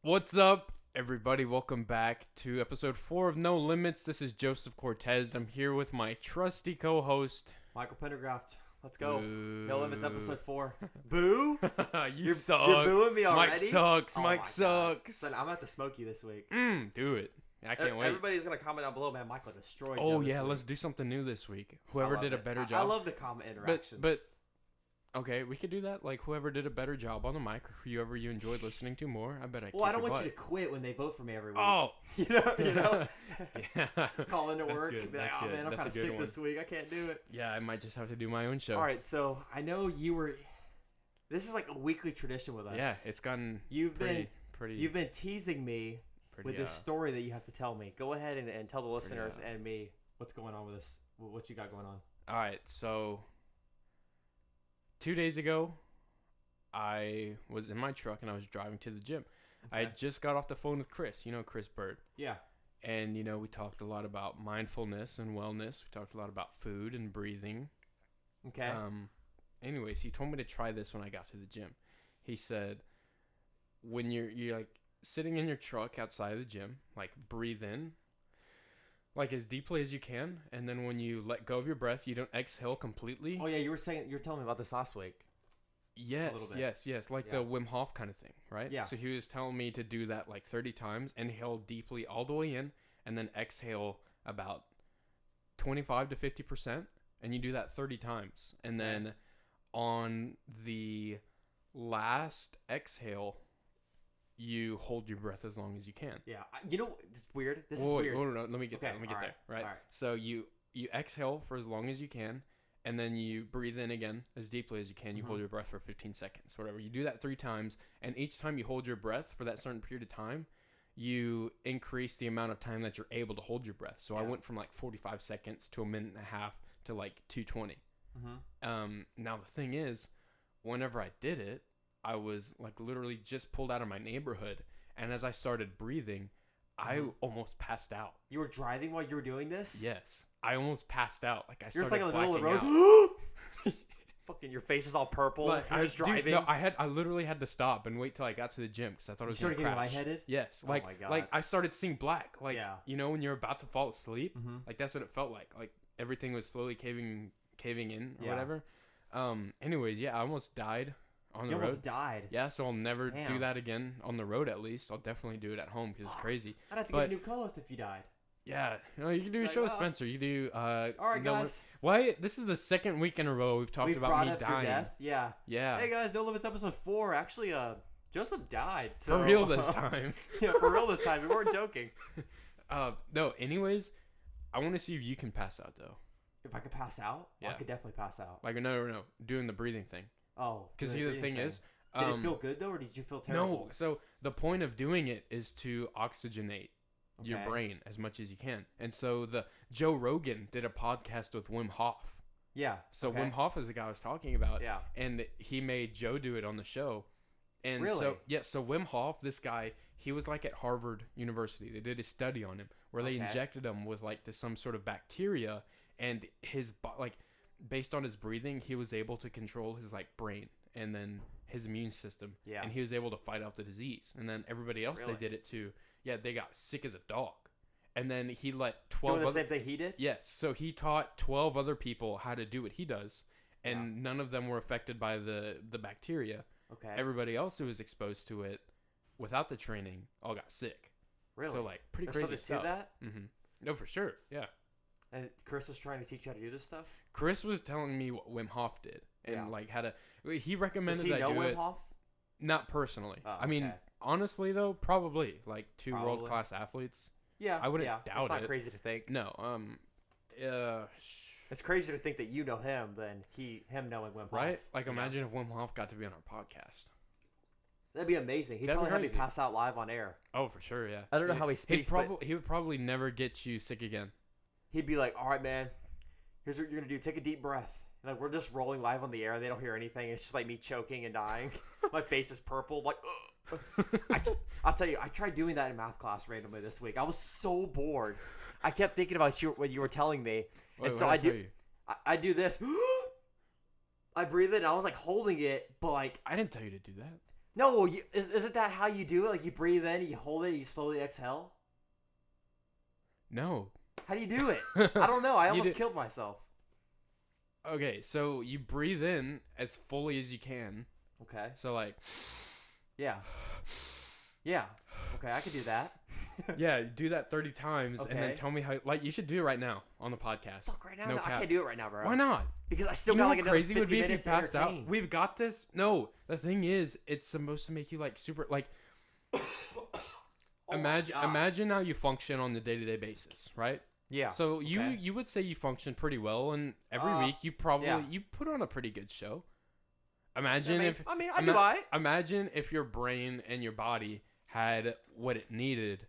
What's up, everybody? Welcome back to episode 4 of No Limits. This is Joseph Cortez. I'm here with my trusty co-host, Michael Pendergraft. Let's go. Boo. No Limits episode 4. Boo? You suck. You're booing me already? Mike sucks. Oh Mike my sucks. God. Son, I'm going to have to smoke you this week. Do it. I can't wait. Everybody's going to comment down below, man, Michael destroyed Oh, Joe this yeah. week. Let's do something new this week. Whoever did a better job. I love the comment interactions. But okay, we could do that. Like, whoever did a better job on the mic, whoever you enjoyed listening to more, I bet I Well, I don't want you to quit when they vote for me every week. Oh. You know? Yeah. Call into That's work. good. Be like, That's oh, good. man, I'm That's kind a of good sick one. this week. I can't do it. Yeah, I might just have to do my own show. All right, so I know you were... This is like a weekly tradition with us. Yeah, it's gotten You've pretty... been teasing me with this story that you have to tell me. Go ahead and tell the listeners and me what's going on with this, what you got going on. All right, so 2 days ago, I was in my truck and I was driving to the gym. Okay. I had just got off the phone with Chris, Chris Bird. Yeah. And, we talked a lot about mindfulness and wellness. We talked a lot about food and breathing. Okay. Anyways, he told me to try this when I got to the gym. He said, when you're like sitting in your truck outside of the gym, like breathe in, like as deeply as you can, and then when you let go of your breath, you don't exhale completely. Oh yeah, you were telling me about this last week. Yes, like the Wim Hof kind of thing, right? Yeah. So he was telling me to do that like 30 times, inhale deeply all the way in, and then exhale about 25 to 50%, and you do that 30 times. And then on the last exhale, you hold your breath as long as you can. Yeah. It's weird. This is weird. No, let me get there. Right? All right. So you exhale for as long as you can, and then you breathe in again as deeply as you can. You hold your breath for 15 seconds, whatever. You do that 3 times, and each time you hold your breath for that certain period of time, you increase the amount of time that you're able to hold your breath. So I went from like 45 seconds to a minute and a half to like 220. Now the thing is, whenever I did it, I was like literally just pulled out of my neighborhood, and as I started breathing, I almost passed out. You were driving while you were doing this? Yes, I almost passed out. Like I You're started just like in the middle of the blacking road. Fucking your face is all purple. But I was driving. Dude, no, I literally had to stop and wait till I got to the gym because I thought it was going to crash. Getting lightheaded? Yes, Oh my God. like I started seeing black. Like when you're about to fall asleep, like that's what it felt like. Like everything was slowly caving in or whatever. Anyways, I almost died on the road. You almost died. Yeah, so I'll never do that again on the road. At least I'll definitely do it at home because it's crazy. I'd have to get a new co-host if you died. Yeah, you can do a show with Spencer. You can do. All right, guys. Why? This is the second week in a row we've talked about me dying. Your death. Yeah. Yeah. Hey guys, No Limits episode 4. Actually, Joseph died. So. For real this time. Yeah, for real this time. We weren't joking. No. Anyways, I want to see if you can pass out though. If I could pass out, yeah. I could definitely pass out. Like no, doing the breathing thing. Oh. Because the thing is. Did it feel good though, or did you feel terrible? No. So the point of doing it is to oxygenate your brain as much as you can. And so the Joe Rogan did a podcast with Wim Hof. Yeah. So Wim Hof is the guy I was talking about. Yeah. And he made Joe do it on the show. And really? So Wim Hof, this guy, he was like at Harvard University. They did a study on him where they injected him with like some sort of bacteria, and based on his breathing, he was able to control his like brain and then his immune system. Yeah. And he was able to fight off the disease. And then everybody else they did it to. Yeah, they got sick as a dog. And then he let 12 doing the same thing he did? Yes. So he taught 12 other people how to do what he does, and none of them were affected by the bacteria. Okay. Everybody else who was exposed to it without the training all got sick. Really? So like pretty There's crazy stuff. To that? Mm-hmm. No, for sure. Yeah. And Chris is trying to teach you how to do this stuff? Chris was telling me what Wim Hof did and like how to. He recommended that I do Wim it. Hof? Not personally. Oh, I mean, honestly though, probably like two world-class athletes. Yeah, I wouldn't doubt it. It's not crazy to think. No, it's crazy to think that you know him than him knowing Wim Hof. Right? Like, imagine if Wim Hof got to be on our podcast. That'd be amazing. He'd probably have me pass out live on air. Oh, for sure, yeah. I don't know how he speaks. He would probably never get you sick again. He'd be like, "All right, man. Here's what you're gonna do. Take a deep breath." And like we're just rolling live on the air, and they don't hear anything. It's just like me choking and dying. My face is purple. Like, I'll tell you, I tried doing that in math class randomly this week. I was so bored. I kept thinking about what you were telling me, and so I do this. I breathe in. And I was like holding it, but like I didn't tell you to do that. No, isn't that how you do it? Like you breathe in, you hold it, you slowly exhale. No. How do you do it? I don't know. I almost killed myself. Okay, so you breathe in as fully as you can. Okay. So like, yeah. Yeah. Okay, I could do that. yeah, do that 30 times and then Okay. tell me how. Like, you should do it right now on the podcast. Fuck, right now? No No, I cap. can't do it right now, bro. Why not? Because I still You got know like how another crazy it 50 would be if you minutes to passed out? entertain. We've got this. No, the thing is, it's supposed to make you like super like. Oh imagine how you function on the day-to-day basis, right? Yeah. So okay. you would say you function pretty well, and every week you probably you put on a pretty good show. Imagine I do I. Imagine if your brain and your body had what it needed,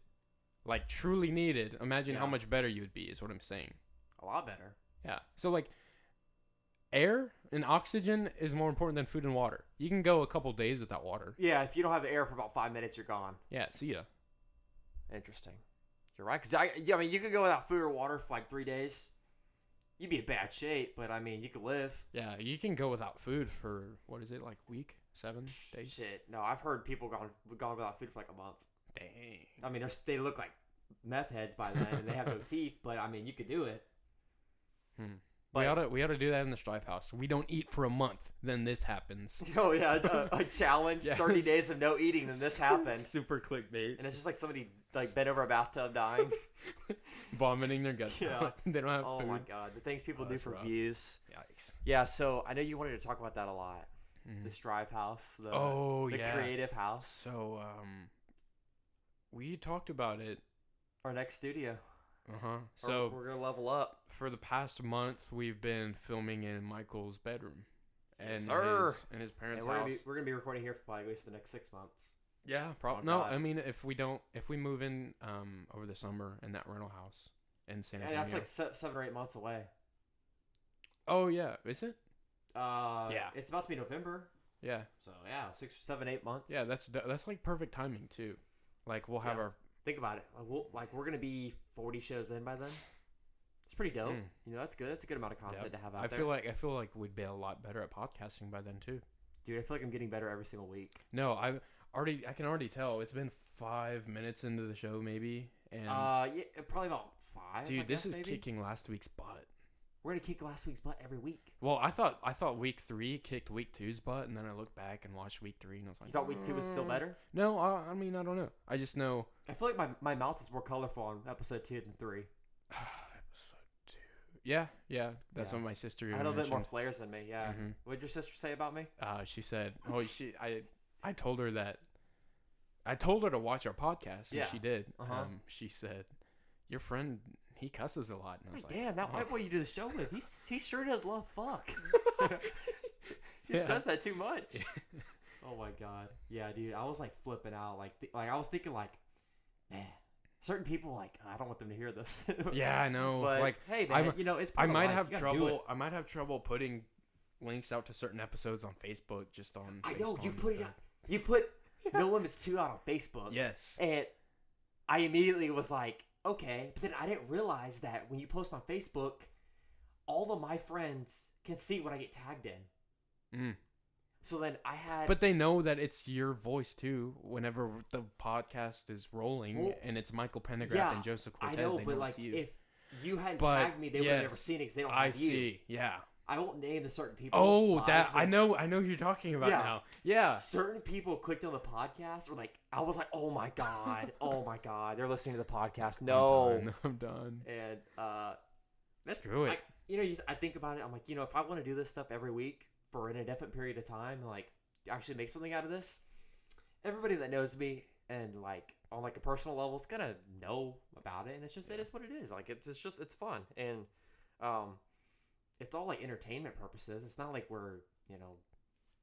like truly needed. Imagine how much better you would be. Is what I'm saying. A lot better. Yeah. So like, air and oxygen is more important than food and water. You can go a couple days without water. Yeah, if you don't have air for about 5 minutes, you're gone. Yeah. See ya. Interesting. You're right. Because I mean, you could go without food or water for like 3 days. You'd be in bad shape, but I mean, you could live. Yeah, you can go without food for what is it, like week, 7 days? Shit. No, I've heard people gone without food for like a month. Dang. I mean, they look like meth heads by then, and they have no teeth. But I mean, you could do it. But we ought to do that in the Strife House. We don't eat for a month, then this happens. Oh yeah, a challenge, Yes. 30 days of no eating, then this happens. Super clickbait. And it's just like somebody like bent over a bathtub dying. Vomiting their guts Yeah. out. They don't have Oh food. my god, the things people do that's for rough. views. Yikes. Yeah, so I know you wanted to talk about that a lot. The Strive House, the creative house. So, we talked about it. Our next studio. So we're gonna level up. for the past month, we've been filming in Michael's bedroom, and Yes, in his parents' And house. we're gonna be recording here for probably at least the next 6 months. Yeah, Oh, probably. No, God. I mean, if we move in over the summer in that rental house in San And Antonio. that's like 7 or 8 months away. Oh yeah, is it? Yeah, it's about to be November. Yeah, So yeah, 6, 7, 8 months. yeah. That's like perfect timing too. Like we'll have Yeah. our Think about it. We're gonna be 40 shows in by then. It's pretty dope. You know, that's good. That's a good amount of content to have out there. I feel like we'd be a lot better at podcasting by then too. Dude, I feel like I'm getting better every single week. No, I can already tell. It's been 5 minutes into the show maybe, and Yeah, probably about 5. dude, I this guess, is maybe. kicking last week's butt. We're gonna kick last week's butt every week. Well, I thought week 3 kicked week 2's butt, and then I looked back and watched week 3, and I was like, You thought week 2 was still better? No, I mean I don't know. I just know. I feel like my mouth is more colorful on episode 2 than 3. Episode 2. Yeah. That's what my sister I had a bit more mentioned. flares than me. Yeah. What did your sister say about me? She said, I told her that. I told her to watch our podcast, and Yeah. she did. Uh-huh. She said, "Your friend, he cusses a lot," and I was like, Damn, that white boy you do the show with, he sure does love fuck. He says that too much. Oh my god. Yeah, dude, I was like flipping out. Like I was thinking like, man, certain people like I don't want them to hear this. Yeah, I know. But like, hey, man, you know it's. I part of might life. have You gotta do trouble. it. I might have trouble putting links out to certain episodes on Facebook. Just on. I know based you on put it. the- Out, you put No Limits 2 out on Facebook. Yes. And I immediately was like, okay. But then I didn't realize that when you post on Facebook, all of my friends can see what I get tagged in. So then I had... But they know that it's your voice, too, whenever the podcast is rolling, and it's Michael Pendergraft and Joseph Cortez. I know, they but it's like, you. if you hadn't tagged me, they would have never seen it because they don't have I you. see, yeah. I won't name the certain people. Oh, like, I know who you're talking about now. Yeah. Certain people clicked on the podcast, or like, I was like, oh my god, they're listening to the podcast. No. I'm done. And, Screw it. I think about it. I'm like, if I want to do this stuff every week for an indefinite period of time, and like actually make something out of this, everybody that knows me and like on like a personal level is gonna know about it. And it's just it is what it is. Like it's fun, and it's all like entertainment purposes. It's not like we're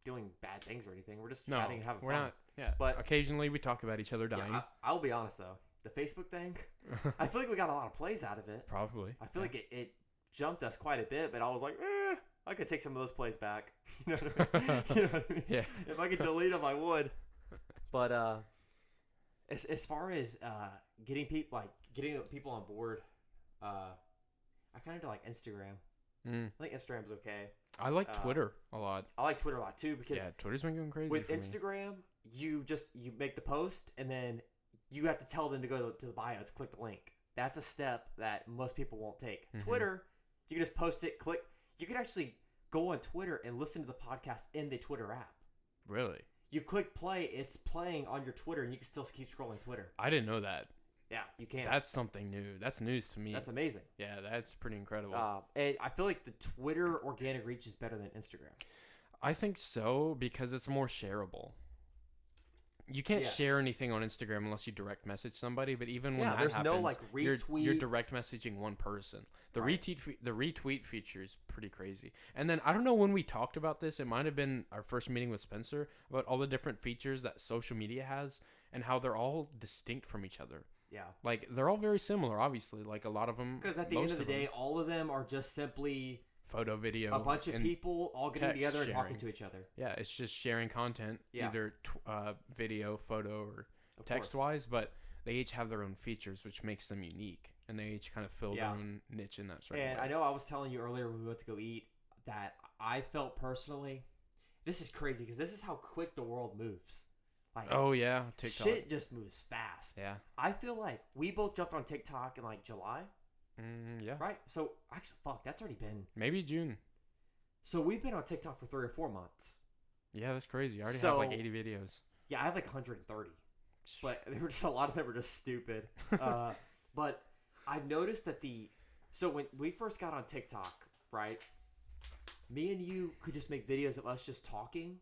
doing bad things or anything. We're just chatting and having fun. We're not. Yeah, but occasionally we talk about each other dying. Yeah, I'll be honest though, the Facebook thing, I feel like we got a lot of plays out of it. Probably. I feel like it jumped us quite a bit, but I was like, I could take some of those plays back. You know what I mean? Yeah. If I could delete them, I would. But as far as getting people on board, I kind of do like Instagram. I think Instagram's okay. I like Twitter a lot. I like Twitter a lot too because Twitter's been going crazy with for me. Instagram, you make the post, and then you have to tell them to go to the bio to click the link. That's a step that most people won't take. Mm-hmm. Twitter, you can just post it, click. You can actually go on Twitter and listen to the podcast in the Twitter app. Really? You click play, it's playing on your Twitter, and you can still keep scrolling Twitter. I didn't know that. Yeah, you can. That's something new. That's news to me. That's amazing. Yeah, that's pretty incredible. And I feel like the Twitter organic reach is better than Instagram. I think so because it's more shareable. You can't share anything on Instagram unless you direct message somebody, but even when that there's happens, no like retweet. You're direct messaging one person. The retweet feature is pretty crazy. And then I don't know when we talked about this. It might have been our first meeting with Spencer about all the different features that social media has and how they're all distinct from each other. Yeah, like they're all very similar. Obviously, like a lot of them. Because at the end of the day, all of them are just simply photo, video, a bunch of people all getting together and talking to each other. Yeah, it's just sharing content, either video, photo, or text-wise, but they each have their own features, which makes them unique, and they each kind of fill their own niche in that certain way. And I know I was telling you earlier when we went to go eat that I felt personally, this is crazy because this is how quick the world moves. Like, oh yeah, TikTok. Shit just moves fast. Yeah. I feel like we both jumped on TikTok in like July. Yeah. Right. So actually, that's already been maybe June. So we've been on TikTok for 3 or 4 months. Yeah, that's crazy. I already have like 80 videos. Yeah, I have like 130, but there were just a lot of them were just stupid. But I've noticed that so when we first got on TikTok, right? Me and you could just make videos of us just talking,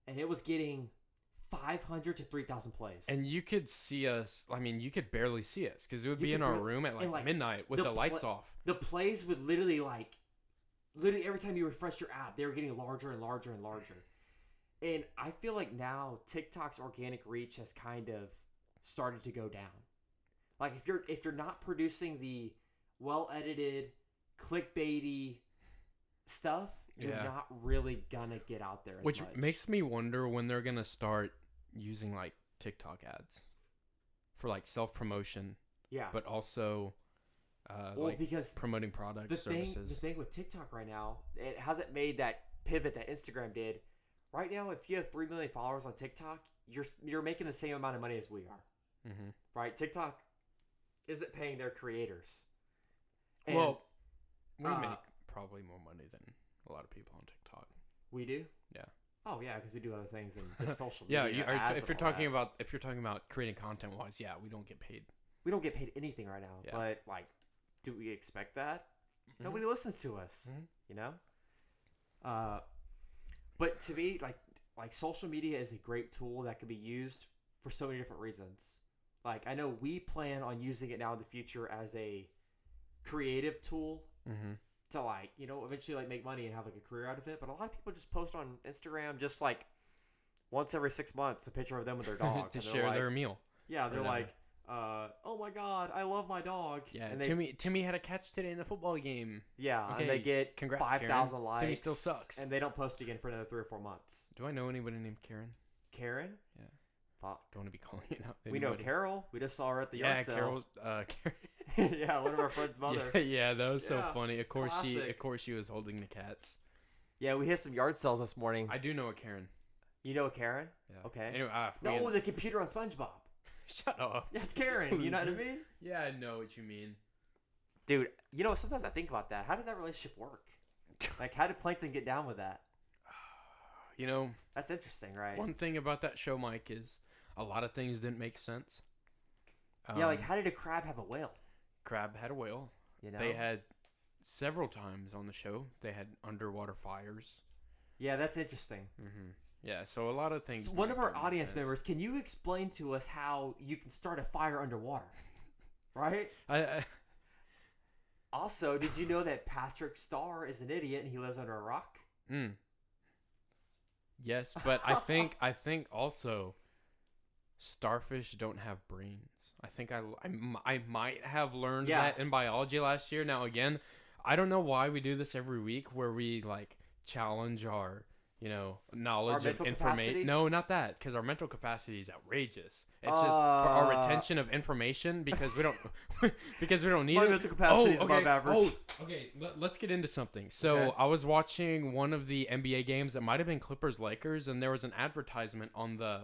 and it was getting 500 to 3,000 plays. And you could see us. I mean, you could barely see us because it would be in our room at like midnight with the lights off. The plays would literally every time you refresh your app, they were getting larger and larger and larger. And I feel like now TikTok's organic reach has kind of started to go down. Like if you're not producing the well edited, clickbaity stuff, you're not really gonna get out there as much. Which makes me wonder when they're gonna start using like TikTok ads for like self promotion. Yeah. But also because promoting products, services. The thing with TikTok right now, it hasn't made that pivot that Instagram did. Right now, if you have 3 million followers on TikTok, you're making the same amount of money as we are. Mm-hmm. Right? TikTok isn't paying their creators. And, we make probably more money than a lot of people on TikTok. We do? Yeah. Oh yeah, because we do other things than just social media. If you're talking about creating content wise, we don't get paid. We don't get paid anything right now. Yeah. But like, do we expect that? Mm-hmm. Nobody listens to us. Mm-hmm. You know. But to me, like social media is a great tool that can be used for so many different reasons. Like I know we plan on using it now in the future as a creative tool. Mm-hmm. To like, eventually like make money and have like a career out of it. But a lot of people just post on Instagram just like once every 6 months a picture of them with their dog to share their meal. Yeah, they're like, oh my god, I love my dog. Yeah, and Timmy had a catch today in the football game. Yeah, okay, and they get 5,000 likes. Timmy still sucks. And they don't post again for another 3 or 4 months. Do I know anybody named Karen? Karen? Yeah. Fuck. Don't want to be calling it out. We know Carol. We just saw her at the yard sale. Karen. Yeah, one of our friends' mother. Yeah, that was so funny. Of course she was holding the cats. Yeah, we hit some yard sales this morning. I do know a Karen. You know a Karen? Yeah. Okay. Anyway, the computer on SpongeBob. Shut up. That's Karen. You know what I mean? Yeah, I know what you mean. Dude, sometimes I think about that. How did that relationship work? Like, how did Plankton get down with that? That's interesting, right? One thing about that show, Mike, is a lot of things didn't make sense. Like how did a crab have a whale? Crab had a whale. They had several times on the show. They had underwater fires. Yeah, that's interesting. Mm-hmm. Yeah, so a lot of things. One of our audience members, can you explain to us how you can start a fire underwater? Right? Also, did you know that Patrick Starr is an idiot and he lives under a rock? Yes, but I think also starfish don't have brains. I think I might have learned that in biology last year. Now again, I don't know why we do this every week where we like challenge our knowledge of information. No, not that, because our mental capacity is outrageous. It's just our retention of information because we don't need it. Mental capacity is above average. Okay. Let's get into something. So I was watching one of the NBA games. It might have been Clippers Lakers, and there was an advertisement on the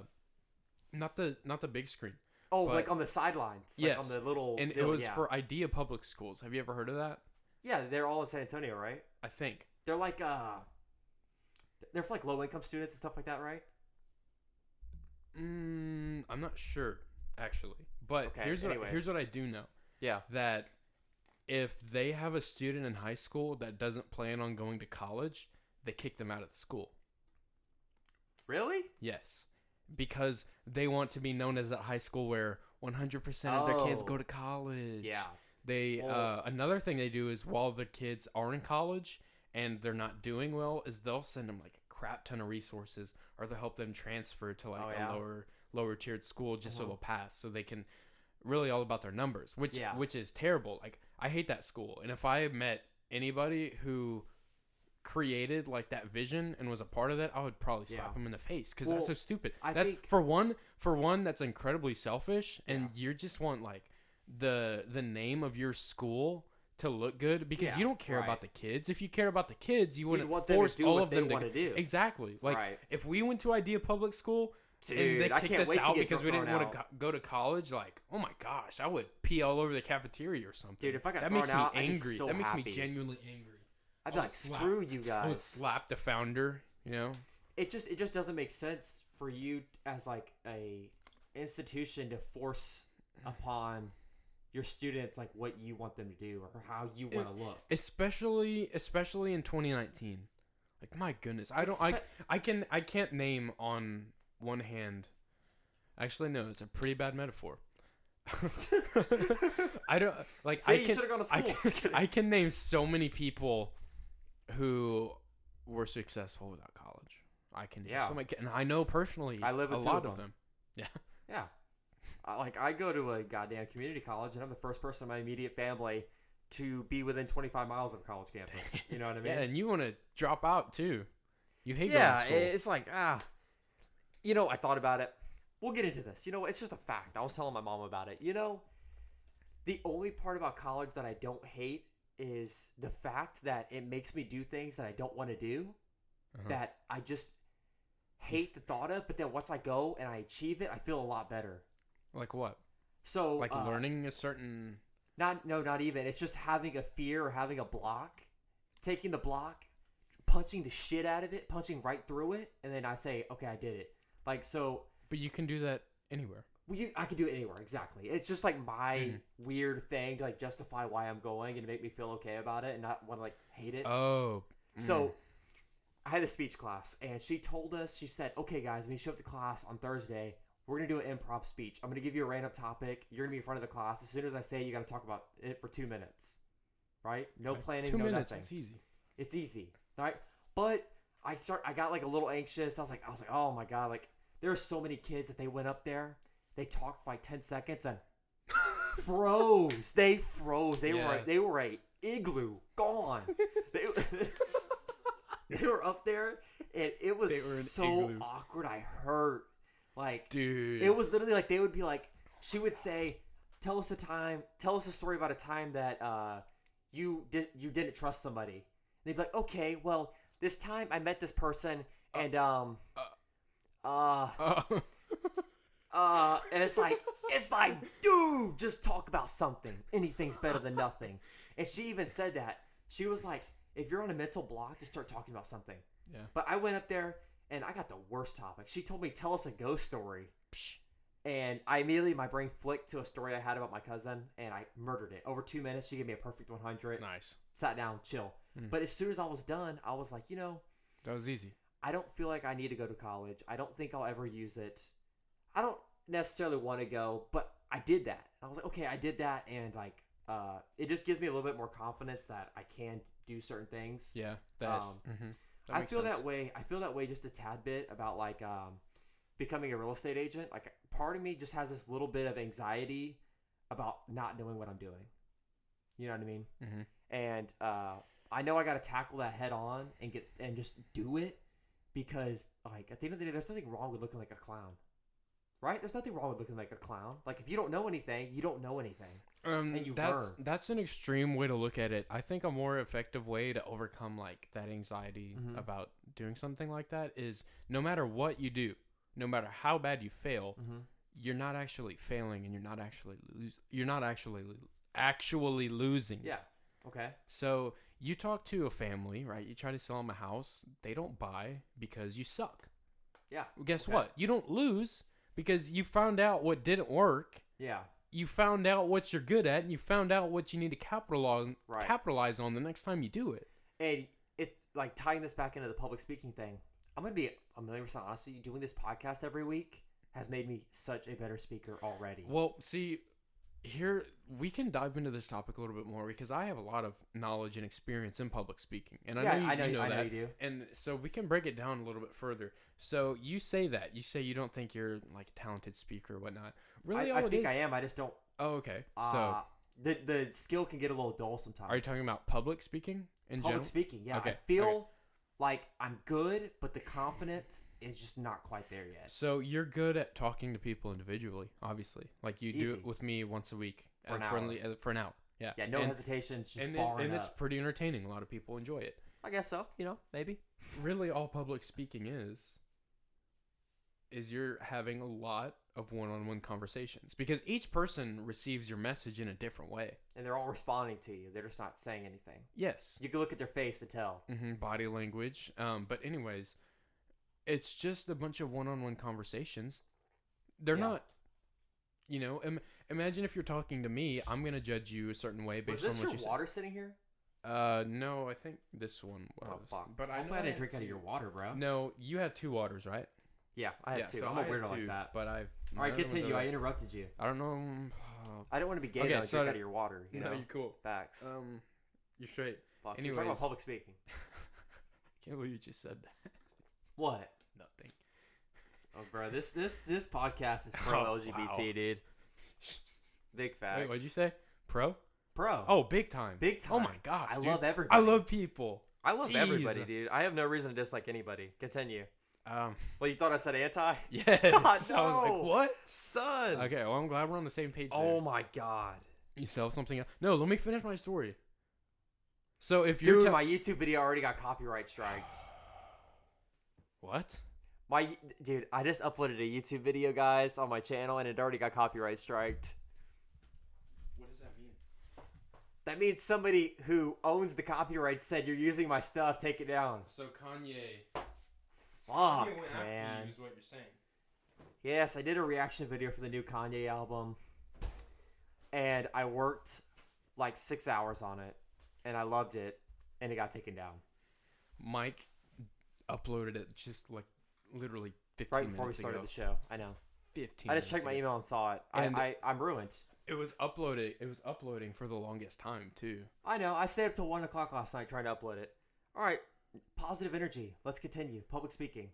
Not the big screen. Oh, but, like on the sidelines. Like yes. on the little. And it was for Idea Public Schools. Have you ever heard of that? Yeah, they're all in San Antonio, right? I think. They're like they're for like low income students and stuff like that, right? I'm not sure actually, but Okay, here's what I do know. Yeah. That if they have a student in high school that doesn't plan on going to college, they kick them out of the school. Really? Yes. Because they want to be known as that high school where 100% of their kids go to college. Yeah. They another thing they do is while the kids are in college and they're not doing well is they'll send them like a crap ton of resources, or they'll help them transfer to like a lower tiered school just so they'll pass, so they can really all about their numbers, which is terrible. Like I hate that school, and if I met anybody who created like that vision and was a part of that, I would probably slap him in the face, because that's so stupid. That's for one that's incredibly selfish, and you just want like the name of your school to look good, because you don't care about the kids. If you care about the kids, you wouldn't force all of them to do. Exactly. Like if we went to Idea Public School, and they kicked us out because we didn't want to go to college, like, oh my gosh, I would pee all over the cafeteria or something. Dude, if I got thrown out, I'd be so that makes happy. Me genuinely angry. I'd be like, screw you guys. I would slap the founder, you know? It just doesn't make sense for you as like a institution to force upon your students like what you want them to do or how you want to look. Especially in 2019. Like, my goodness. I can't name on one hand. Actually, no, it's a pretty bad metaphor. I don't like. See, you should have gone to school. I can name so many people who were successful without college. I can name so many, and I know personally I live with a lot of them. Yeah. Yeah. I go to a goddamn community college, and I'm the first person in my immediate family to be within 25 miles of a college campus. You know what I mean? Yeah, and you want to drop out too. You hate going to school. Yeah, it's like you know, I thought about it. We'll get into this. You know, it's just a fact. I was telling my mom about it. You know, the only part about college that I don't hate is the fact that it makes me do things that I don't want to do, that I just hate the thought of. But then once I go and I achieve it, I feel a lot better. Like what? So like learning a certain. Not even. It's just having a fear or having a block, taking the block, punching the shit out of it, punching right through it, and then I say, okay, I did it. Like, so. But you can do that anywhere. Well, I can do it anywhere, exactly. It's just like my weird thing to like justify why I'm going and to make me feel okay about it and not want to like hate it. Oh. So I had a speech class, and she told us, she said, okay, guys, when you show up to class on Thursday, we're going to do an improv speech. I'm going to give you a random topic. You're going to be in front of the class. As soon as I say it, you got to talk about it for 2 minutes. Right? No planning, 2 no minutes, nothing. it's easy. It's easy. Right? But I got like a little anxious. I was like, oh my God, like there are so many kids that they went up there, they talked for like 10 seconds and froze. They froze. They were a igloo gone. They were up there, and it was so igloo. Awkward. I hurt. Like, dude, it was literally like they would be like, she would say, tell us a story about a time that you didn't trust somebody. And they'd be like, okay, well, this time I met this person and and it's like, dude, just talk about something. Anything's better than nothing. And she even said that. She was like, if you're on a mental block, just start talking about something. Yeah. But I went up there and I got the worst topic. She told me, tell us a ghost story. And I immediately, my brain flicked to a story I had about my cousin, and I murdered it. Over 2 minutes, she gave me a perfect 100. Nice. Sat down, chill. But as soon as I was done, I was like, you know. That was easy. I don't feel like I need to go to college. I don't think I'll ever use it. I don't necessarily want to go, but I did that. I was like, okay, I did that, and like, it just gives me a little bit more confidence that I can do certain things. Yeah. I feel that way. I feel that way just a tad bit about like becoming a real estate agent. Like, part of me just has this little bit of anxiety about not knowing what I'm doing. You know what I mean? Mm-hmm. And I know I got to tackle that head on and just do it, because like at the end of the day, there's nothing wrong with looking like a clown. Right? There's nothing wrong with looking like a clown. Like, if you don't know anything, you don't know anything. And you learn. That's an extreme way to look at it. I think a more effective way to overcome like that anxiety about doing something like that is no matter what you do, no matter how bad you fail, Mm-hmm. you're not actually failing, and you're not actually losing. Yeah. Okay. So you talk to a family, right? You try to sell them a house. They don't buy because you suck. Yeah. Well, guess Okay. what? You don't lose because you found out what didn't work. Yeah. You found out what you're good at, and you found out what you need to capitalize on the next time you do it. And it like tying this back into the public speaking thing. I'm gonna be 1,000,000% honest with you. Doing this podcast every week has made me such a better speaker already. Well, see, here we can dive into this topic a little bit more because I have a lot of knowledge and experience in public speaking, and I know you know you do. And so we can break it down a little bit further. So you say you don't think you're like a talented speaker or whatnot. Really, I think I am. I just don't. Oh, okay. So the skill can get a little dull sometimes. are you talking about public speaking in public general? speaking? Yeah. Okay, I feel like I'm good, but the confidence is just not quite there yet. So you're good at talking to people individually, obviously. Like you do Easy. it with me once a week, For an friendly for an hour. Yeah. Yeah. No hesitations. Just And barring it's up. pretty entertaining. A lot of people enjoy it. I guess so. Maybe. Really, all public speaking is you're having a lot of one-on-one conversations because each person receives your message in a different way. And they're all responding to you. They're just not saying anything. Yes. You can look at their face to tell. Body language. But anyways, it's just a bunch of one-on-one conversations. They're not, imagine if you're talking to me, I'm going to judge you a certain way based on what you say. Is this your water sitting here? No, I think this one was. Oh, fuck. But I didn't drink out of your water, bro. No, you had 2 waters, right? Yeah, I have 2. So I'm a weirdo like that. But I've. All right, continue. I interrupted you. I don't know. I don't want to be gay. Okay, Okay, so drink out of your water. You know, you're cool. Facts. You're straight. Fuck. anyways. You're talking about public speaking. Can't believe you just said that. What? Nothing. Oh, bro, this podcast is pro LGBT, wow. dude. Big facts. Wait, what'd you say? Pro? Pro. Oh, big time. Big time. Oh my gosh, I dude. love everybody. I love people. I love Jeez. everybody, dude. I have no reason to dislike anybody. Continue. Well, you thought I said anti? Yes. God, I was like, what? Son. Okay, well, I'm glad we're on the same page there. Oh my god. You sell something else? No, let me finish my story. So if you're Dude, my YouTube video already got copyright strikes. What? Dude, I just uploaded a YouTube video, guys, on my channel, and it already got copyright striked. What does that mean? That means somebody who owns the copyright said, "You're using my stuff, take it down." So Kanye. Fuck, Kanye went after man. you is what you're saying. Yes, I did a reaction video for the new Kanye album, and I worked like 6 hours on it, and I loved it, and it got taken down. Mike uploaded it just like literally 15 Right before we minutes started ago. the show. I know. 15 I just checked my minutes ago. email and saw it. And- I'm ruined. It was uploading. It was uploading for the longest time too. I know. I stayed up till 1 o'clock last night trying to upload it. All right. Positive energy. Let's continue. Public speaking.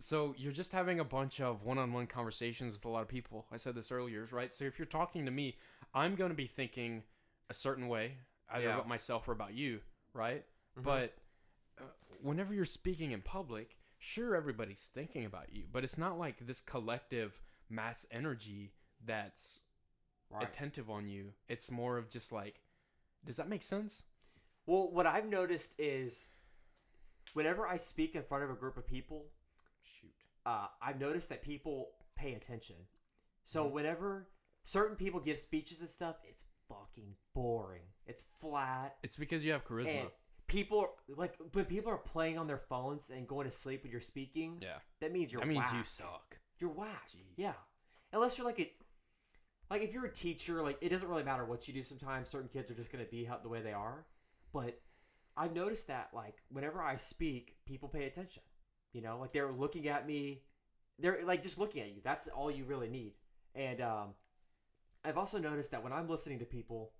So you're just having a bunch of one-on-one conversations with a lot of people. I said this earlier, right? So if you're talking to me, I'm going to be thinking a certain way, either about myself or about you, right? Mhm. But whenever you're speaking in public, sure, everybody's thinking about you, but it's not like this collective mass energy that's attentive on you. It's more of just like, does that make sense? Well, what I've noticed is whenever I speak in front of a group of people, I've noticed that people pay attention. So whenever certain people give speeches and stuff, it's fucking boring. It's flat. It's because you have charisma. And people like when people are playing on their phones and going to sleep when you're speaking. Yeah, that means you're. That means whack. you suck. You're whack. Jeez. Yeah, unless you're like if you're a teacher, like it doesn't really matter what you do. Sometimes certain kids are just gonna be the way they are. But I've noticed that like whenever I speak, people pay attention. You know, like they're looking at me. They're like just looking at you. That's all you really need. And I've also noticed that when I'm listening to people,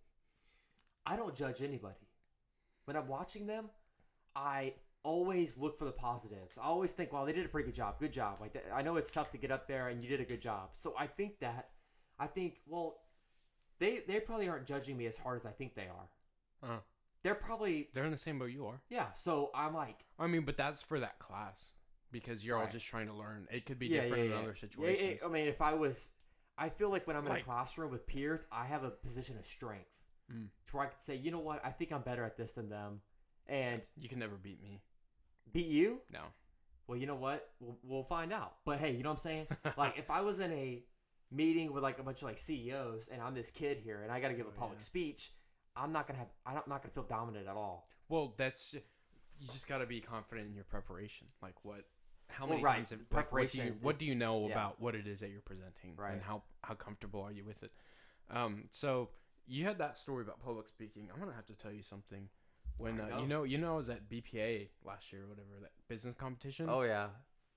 I don't judge anybody. When I'm watching them, I always look for the positives. I always think, well, they did a pretty good job. Good job. Like I know it's tough to get up there, and you did a good job. So I think, well, they probably aren't judging me as hard as I think they are. They're in the same boat you are. Yeah. So I'm like, I mean, but that's for that class because you're all just trying to learn. It could be yeah, different yeah, in other situations. I mean, I feel like when I'm in a classroom with peers, I have a position of strength. To where I could say, you know what, I think I'm better at this than them. And you can never beat me. Beat you? No. Well, you know what? We'll find out. But hey, you know what I'm saying? Like, if I was in a meeting with like a bunch of like CEOs and I'm this kid here and I got to give a public speech, I'm not gonna feel dominant at all. Well, you just got to be confident in your preparation. Like how many right. times have, preparation? what do you know about what it is that you're presenting, right? And how comfortable are you with it? So you had that story about public speaking. I'm gonna have to tell you something. When you know I was at BPA last year or whatever, that business competition. Oh yeah.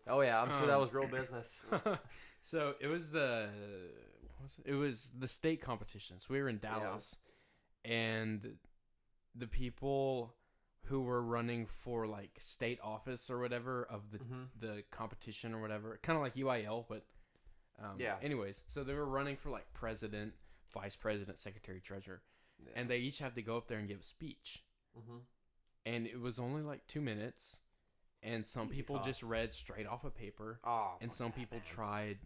I'm sure that was real business. So it was the state competition. So we were in Dallas, and the people who were running for like state office or whatever of the competition or whatever, kind of like UIL, but anyways, so they were running for like president, vice president, secretary, treasurer, and they each had to go up there and give a speech. And it was only like 2 minutes, and some people just read straight off a paper, and some people tried,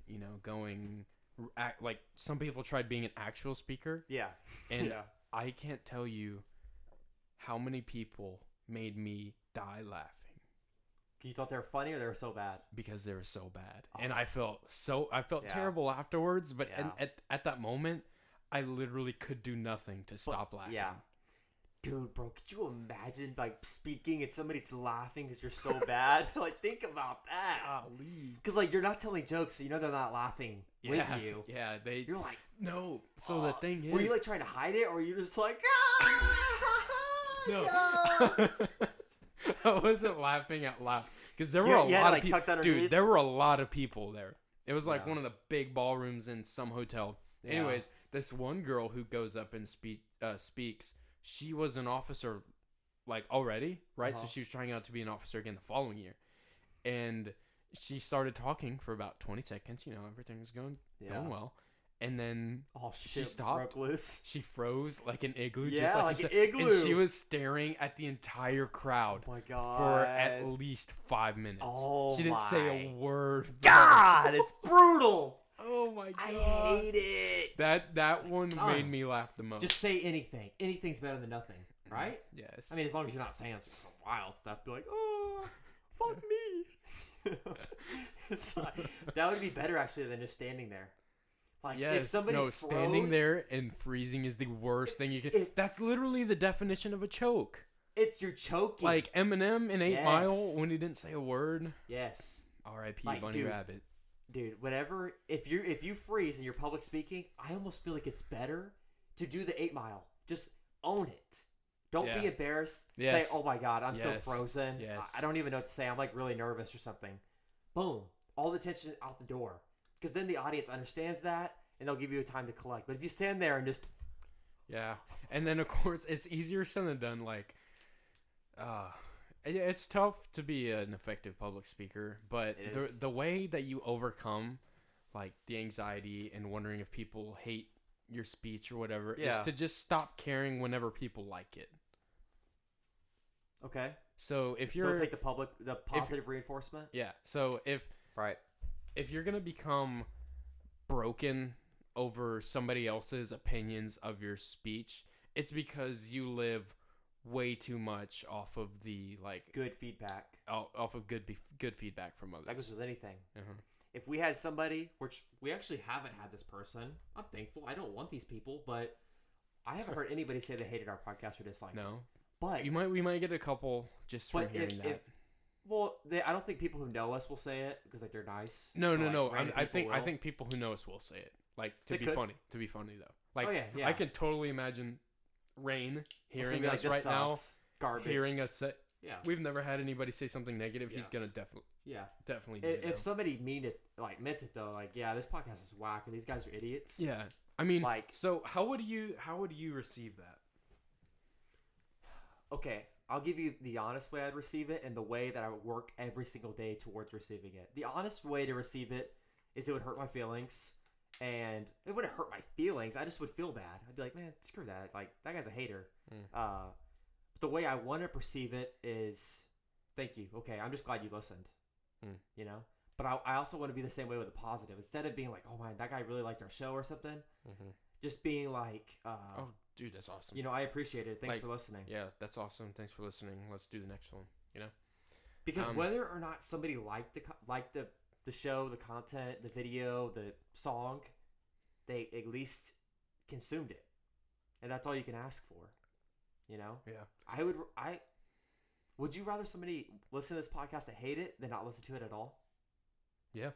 some people tried being an actual speaker. And I can't tell you how many people made me die laughing. You thought they were funny or they were so bad? Because they were so bad. And I felt terrible afterwards, but at that moment, I literally could do nothing to stop laughing. Yeah. Dude, bro, could you imagine like speaking and somebody's laughing because you're so bad? Like, think about that. Because like you're not telling jokes, so you know they're not laughing with you. Yeah, you're like, no. So the thing is, were you like trying to hide it, or were you just like, no? I wasn't laughing out loud because there were a lot of people. Dude, there were a lot of people there. It was like one of the big ballrooms in some hotel. Yeah. Anyways, this one girl who goes up and speaks. She was an officer, like, already, right? So she was trying out to be an officer again the following year. And she started talking for about 20 seconds. Everything was going well. And then she stopped. Broke loose. She froze like an igloo. Yeah, just like an igloo. And she was staring at the entire crowd for at least 5 minutes. Oh, she didn't say a word. God, it's brutal. Oh my god! I hate it. That one made me laugh the most. Just say anything. Anything's better than nothing, right? Yes. I mean, as long as you're not saying some wild stuff, be like, oh, fuck me. It's like, that would be better actually than just standing there. Like, if somebody standing there and freezing is the worst thing you can. That's literally the definition of a choke. It's your choking. Like Eminem in 8 Mile when he didn't say a word. Yes. R.I.P. Bunny Rabbit. Dude, if you freeze and you're public speaking, I almost feel like it's better to do the 8 Mile. Just own it. Don't be embarrassed. Yes. Say, oh my god, I'm so frozen. Yes. I don't even know what to say. I'm like really nervous or something. Boom. All the tension out the door. Because then the audience understands that and they'll give you a time to collect. But if you stand there and just... Yeah. And then, of course, it's easier said than done. Like, it's tough to be an effective public speaker, but the way that you overcome like the anxiety and wondering if people hate your speech or whatever is to just stop caring whenever people like it. Okay. So if you're don't take the positive reinforcement. Yeah. So if you're gonna become broken over somebody else's opinions of your speech, it's because you live way too much off of the like good feedback, off of good feedback from others. That goes with anything. If we had somebody, which we actually haven't had this person, I'm thankful. I don't want these people, but I haven't heard anybody say they hated our podcast or disliked it. No, but we might get a couple just from hearing that. I don't think people who know us will say it because like they're nice. No. I think people who know us will say it. Like to be funny though. Like I can totally imagine Rain hearing us right now, garbage. Hearing us say, we've never had anybody say something negative. He's gonna definitely do it. If somebody meant it though, like this podcast is whack, or these guys are idiots. Yeah, I mean, like, so how would you receive that? Okay, I'll give you the honest way I'd receive it, and the way that I would work every single day towards receiving it. The honest way to receive it is it would hurt my feelings. And it wouldn't hurt my feelings. I just would feel bad. I'd be like, man, screw that. Like, that guy's a hater. But the way I want to perceive it is, thank you. Okay, I'm just glad you listened. But I also want to be the same way with the positive. Instead of being like, oh, man, that guy really liked our show or something. Just being like, oh, dude, that's awesome. I appreciate it. Thanks for listening. Yeah, that's awesome. Thanks for listening. Let's do the next one, Because whether or not somebody liked the show, the content, the video, the song, they at least consumed it, and that's all you can ask for. You know? Yeah. Would you rather somebody listen to this podcast that hate it than not listen to it at all? Yeah.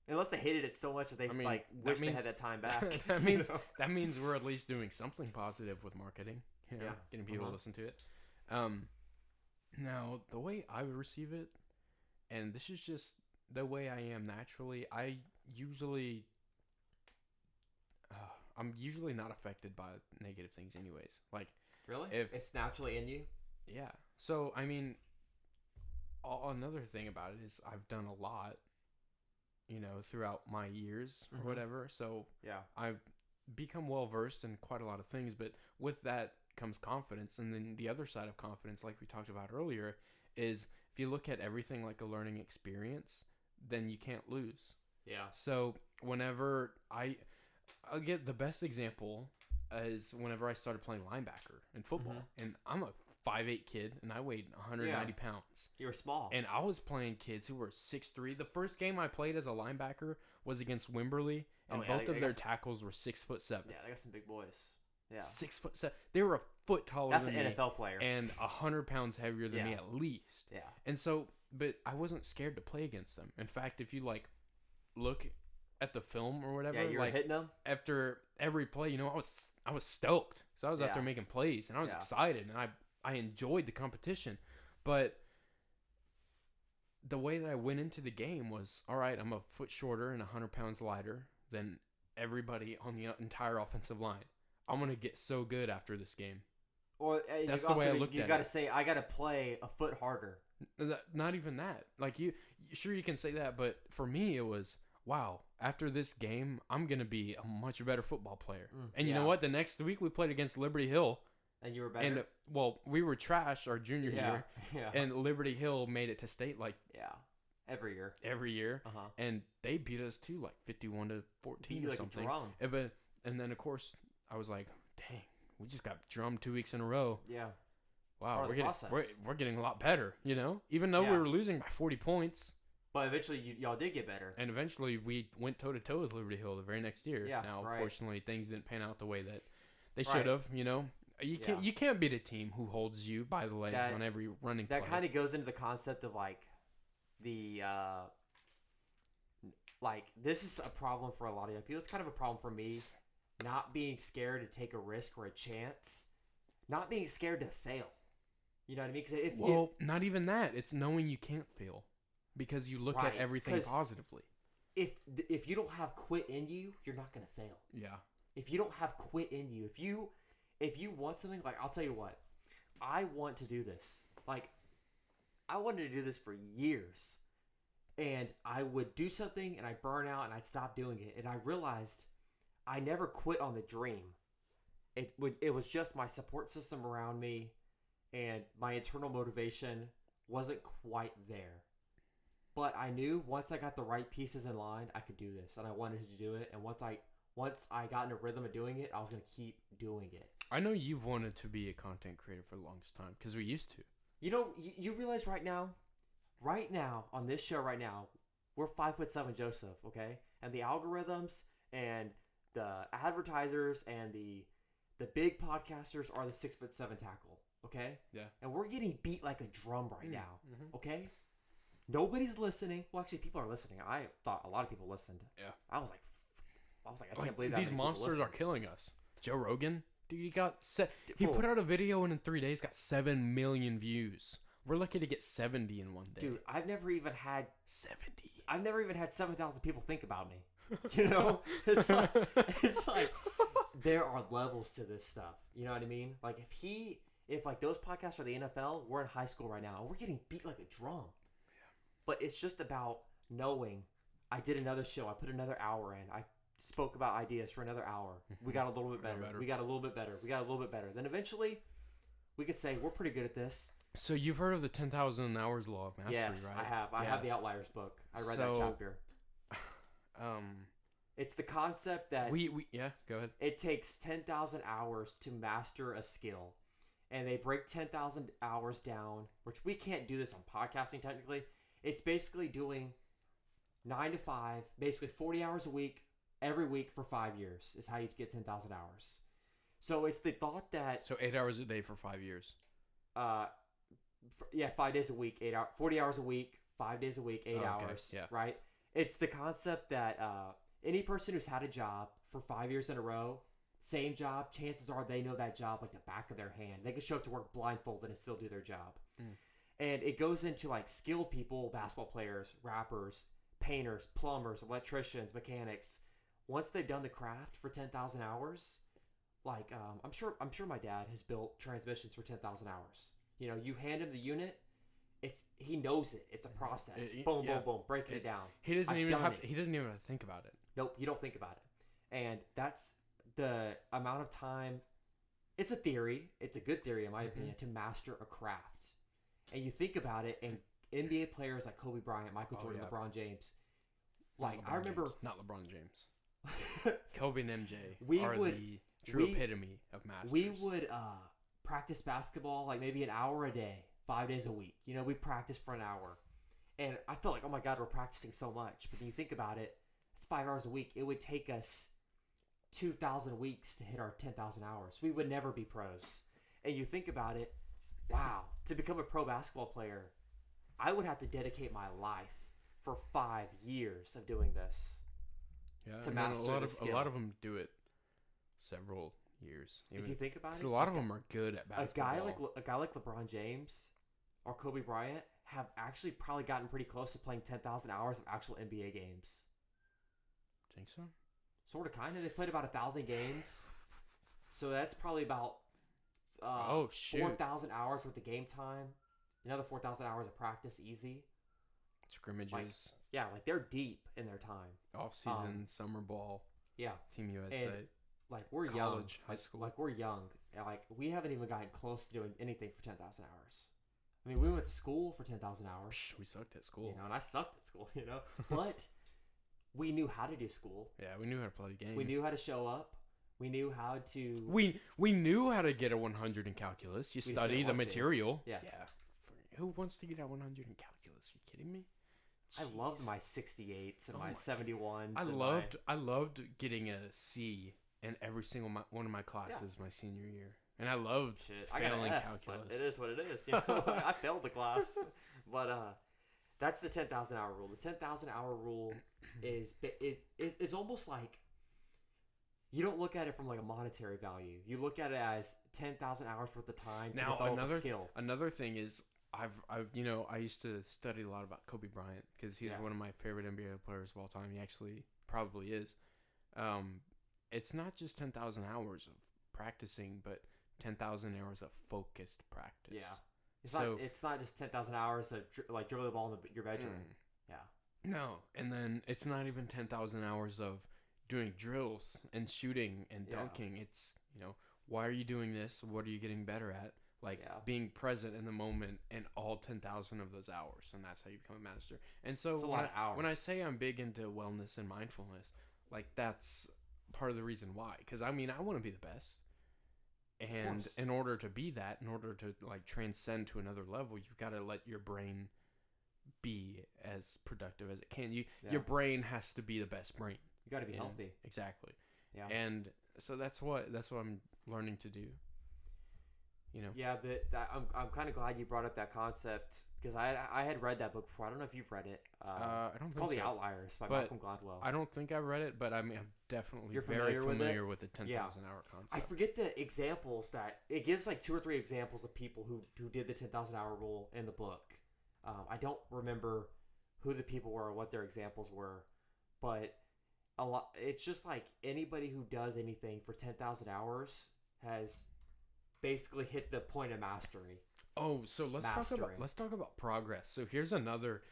Unless they hated it so much that they wish they had that time back. that means that means we're at least doing something positive with marketing. You know, Yeah. getting people to listen to it. Now the way I would receive it, and this is just the way I am naturally. I'm usually not affected by negative things, anyways. Like, really, if it's naturally in you. Yeah. So I mean, another thing about it is I've done a lot, you know, throughout my years or whatever. So yeah, I've become well versed in quite a lot of things, but with that comes confidence. And then the other side of confidence, like we talked about earlier, is if you look at everything like a learning experience, then you can't lose. Yeah. So whenever I'll get the best example is whenever I started playing linebacker in football, and I'm a 5'8" kid, and I weighed 190 pounds. You were small. And I was playing kids who were 6'3". The first game I played as a linebacker was against Wimberley, and both of their tackles were 6'7". Yeah, they got some big boys. Yeah. 6'7". They were a foot taller That's than an me. NFL player. And 100 pounds heavier than me at least. Yeah. And so, but I wasn't scared to play against them. In fact, if you look at the film or whatever, yeah, you're hitting them after every play, you know, I was stoked. So I was out there making plays, and I was excited, and I enjoyed the competition. But the way that I went into the game was, all right, I'm a foot shorter and 100 pounds lighter than everybody on the entire offensive line. I'm going to get so good after this game. Or that's the way I looked at it. You got to say, I got to play a foot harder. Not even that. Like, you can say that, but for me, it was, wow, after this game, I'm going to be a much better football player. And you know what? The next week, we played against Liberty Hill. And you were better? And, well, we were trash our junior year. Yeah. And Liberty Hill made it to state, every year. And they beat us, too, 51-14 or something. And then, of course, I was like, dang, we just got drummed 2 weeks in a row. Yeah. Wow, we're getting a lot better, you know? Even though we were losing by 40 points. But eventually, y'all did get better. And eventually, we went toe-to-toe with Liberty Hill the very next year. Yeah, now, unfortunately, things didn't pan out the way that they should have, you know? You can't beat a team who holds you by the legs on every running play. That kind of goes into the concept of, this is a problem for a lot of young people. It's kind of a problem for me. Not being scared to take a risk or a chance. Not being scared to fail. You know what I mean? Not even that. It's knowing you can't fail. Because you look at everything positively. If you don't have quit in you, you're not going to fail. Yeah. If you don't have quit in you, if you want something, I'll tell you what. I want to do this. I wanted to do this for years. And I would do something and I'd burn out and I'd stop doing it. And I realized I never quit on the dream. It was just my support system around me, and my internal motivation wasn't quite there. But I knew once I got the right pieces in line, I could do this, and I wanted to do it. And once I got in a rhythm of doing it, I was going to keep doing it. I know you've wanted to be a content creator for the longest time because we used to. You know, you realize right now on this show right now, we're 5'7" Joseph, okay? And the algorithms and the advertisers and the big podcasters are the 6'7" tackle, okay? Yeah. And we're getting beat like a drum right now, okay? Nobody's listening. Well, actually, people are listening. I thought a lot of people listened. Yeah. I was like, I can't believe that these monsters are killing us. Joe Rogan, dude, he put out a video and in 3 days got 7 million views. We're lucky to get 70 in one day. Dude, I've never even had 70. I've never even had 7,000 people think about me. You know, it's like there are levels to this stuff. You know what I mean? If those podcasts are the NFL, we're in high school right now, and we're getting beat like a drum. Yeah. But it's just about knowing. I did another show. I put another hour in. I spoke about ideas for another hour. We got a little bit better. We got a little bit better. We got a little bit better. Then eventually, we could say we're pretty good at this. So you've heard of the 10,000 hours law of mastery, yes, right? I have. I have the Outliers book. I read that chapter. It's the concept that go ahead. It takes 10,000 hours to master a skill, and they break 10,000 hours down, which we can't do this on podcasting technically. It's basically doing 9 to 5, basically 40 hours a week, every week for 5 years is how you get 10,000 hours. So it's the thought that... So 8 hours a day for 5 years. 5 days a week, 8 hours, 40 hours a week, 5 days a week, 8 hours, yeah. right? It's the concept that any person who's had a job for 5 years in a row, same job, chances are they know that job like the back of their hand. They can show up to work blindfolded and still do their job. And it goes into like skilled people, basketball players, rappers, painters, plumbers, electricians, mechanics. Once they've done the craft for 10,000 hours, like I'm sure my dad has built transmissions for 10,000 hours. You know, you hand him the unit, he knows it. It's a process. Boom, breaking it down. He doesn't even have to think about it. Nope, you don't think about it. And that's the amount of time. It's a theory. It's a good theory in my opinion to master a craft. And you think about it, and NBA players like Kobe Bryant, Michael Jordan, LeBron James. Like I remember, not LeBron James. Kobe and MJ are the true epitome of masters. We would practice basketball like maybe an hour a day, 5 days a week. You know, we practice for an hour. And I felt like, oh my God, we're practicing so much. But when you think about it, it's 5 hours a week. It would take us 2,000 weeks to hit our 10,000 hours. We would never be pros. And you think about it, wow, to become a pro basketball player, I would have to dedicate my life for 5 years of doing this. Yeah, to master the skill. A lot of them do it several years. If you think about it, a lot of them are good at basketball. A guy like LeBron James or Kobe Bryant have actually probably gotten pretty close to playing 10,000 hours of actual NBA games. Think so? Sort of, kind of. They played about 1,000 games, so that's probably about 4,000 hours worth of game time. Another 4,000 hours of practice, easy. Scrimmages. Like they're deep in their time. Off season, summer ball. Yeah. Team USA. And, we're college, young. high school. We're young. And, we haven't even gotten close to doing anything for 10,000 hours. I mean, we went to school for 10,000 hours. We sucked at school. You know, and I sucked at school, you know. But we knew how to do school. Yeah, we knew how to play the game. We knew how to show up. We knew how to... We knew how to get a 100 in calculus. You study the material. Yeah. Who wants to get a 100 in calculus? Are you kidding me? Jeez. I loved my 68s and my 71s. I loved getting a C in every single one of my classes my senior year. And I loved failing calculus. It is what it is. You know? I failed the class. But that's the 10,000 hour rule. The 10,000 hour rule is it's almost like you don't look at it from like a monetary value. You look at it as 10,000 hours worth of time to develop a skill. Another thing is I used to study a lot about Kobe Bryant because he's one of my favorite NBA players of all time. He actually probably is. It's not just 10,000 hours of practicing, but 10,000 hours of focused practice. Yeah. It's not just 10,000 hours of dribbling the ball in your bedroom. Yeah. No. And then it's not even 10,000 hours of doing drills and shooting and dunking. It's, why are you doing this? What are you getting better at? Being present in the moment in all 10,000 of those hours. And that's how you become a master. And so when I say I'm big into wellness and mindfulness, that's part of the reason why. Because, I want to be the best. And in order to be that, in order to transcend to another level, you've got to let your brain be as productive as it can. Your brain has to be the best brain. You got to be healthy. Exactly. Yeah. And so that's what I'm learning to do. Yeah, I'm kind of glad you brought up that concept because I had read that book before. I don't know if you've read it. I don't think it's called so. The Outliers by Malcolm Gladwell. I don't think I've read it, but I'm definitely very familiar with the 10,000 hour concept. I forget the examples that it gives, 2 or 3 examples of people who did the 10,000 hour rule in the book. I don't remember who the people were or what their examples were, but it's just anybody who does anything for 10,000 hours has basically hit the point of mastery. Oh, so let's talk about progress. So here's another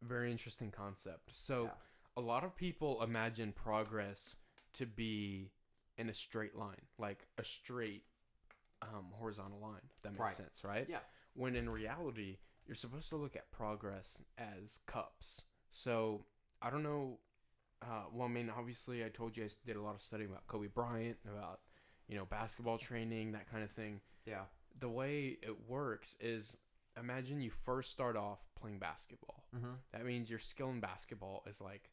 very interesting concept. So a lot of people imagine progress to be in a straight line, like a straight horizontal line. If that makes sense, right? Yeah. When in reality, you're supposed to look at progress as cups. So I don't know. Obviously, I told you I did a lot of studying about Kobe Bryant, about basketball training, that kind of thing. Yeah. the way it works is, imagine you first start off playing basketball. Mm-hmm. That means your skill in basketball is like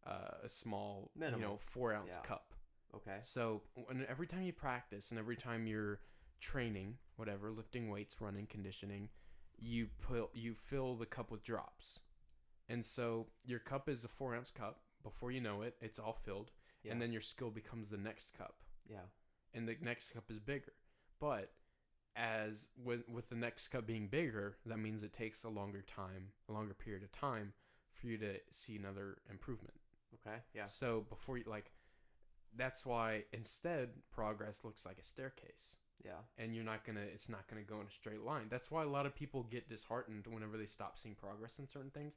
a small, Minimal. 4-ounce Yeah. cup. Okay. So every time you practice and every time you're training, whatever, lifting weights, running, conditioning, you fill the cup with drops. And so your cup is a 4-ounce cup. Before you know it, it's all filled. Yeah. And then your skill becomes the next cup. Yeah. And the next cup is bigger. But as with the next cup being bigger, that means it takes a longer period of time for you to see another improvement. Okay. Yeah. So before you that's why instead progress looks like a staircase. Yeah. And it's not gonna go in a straight line. That's why a lot of people get disheartened whenever they stop seeing progress in certain things.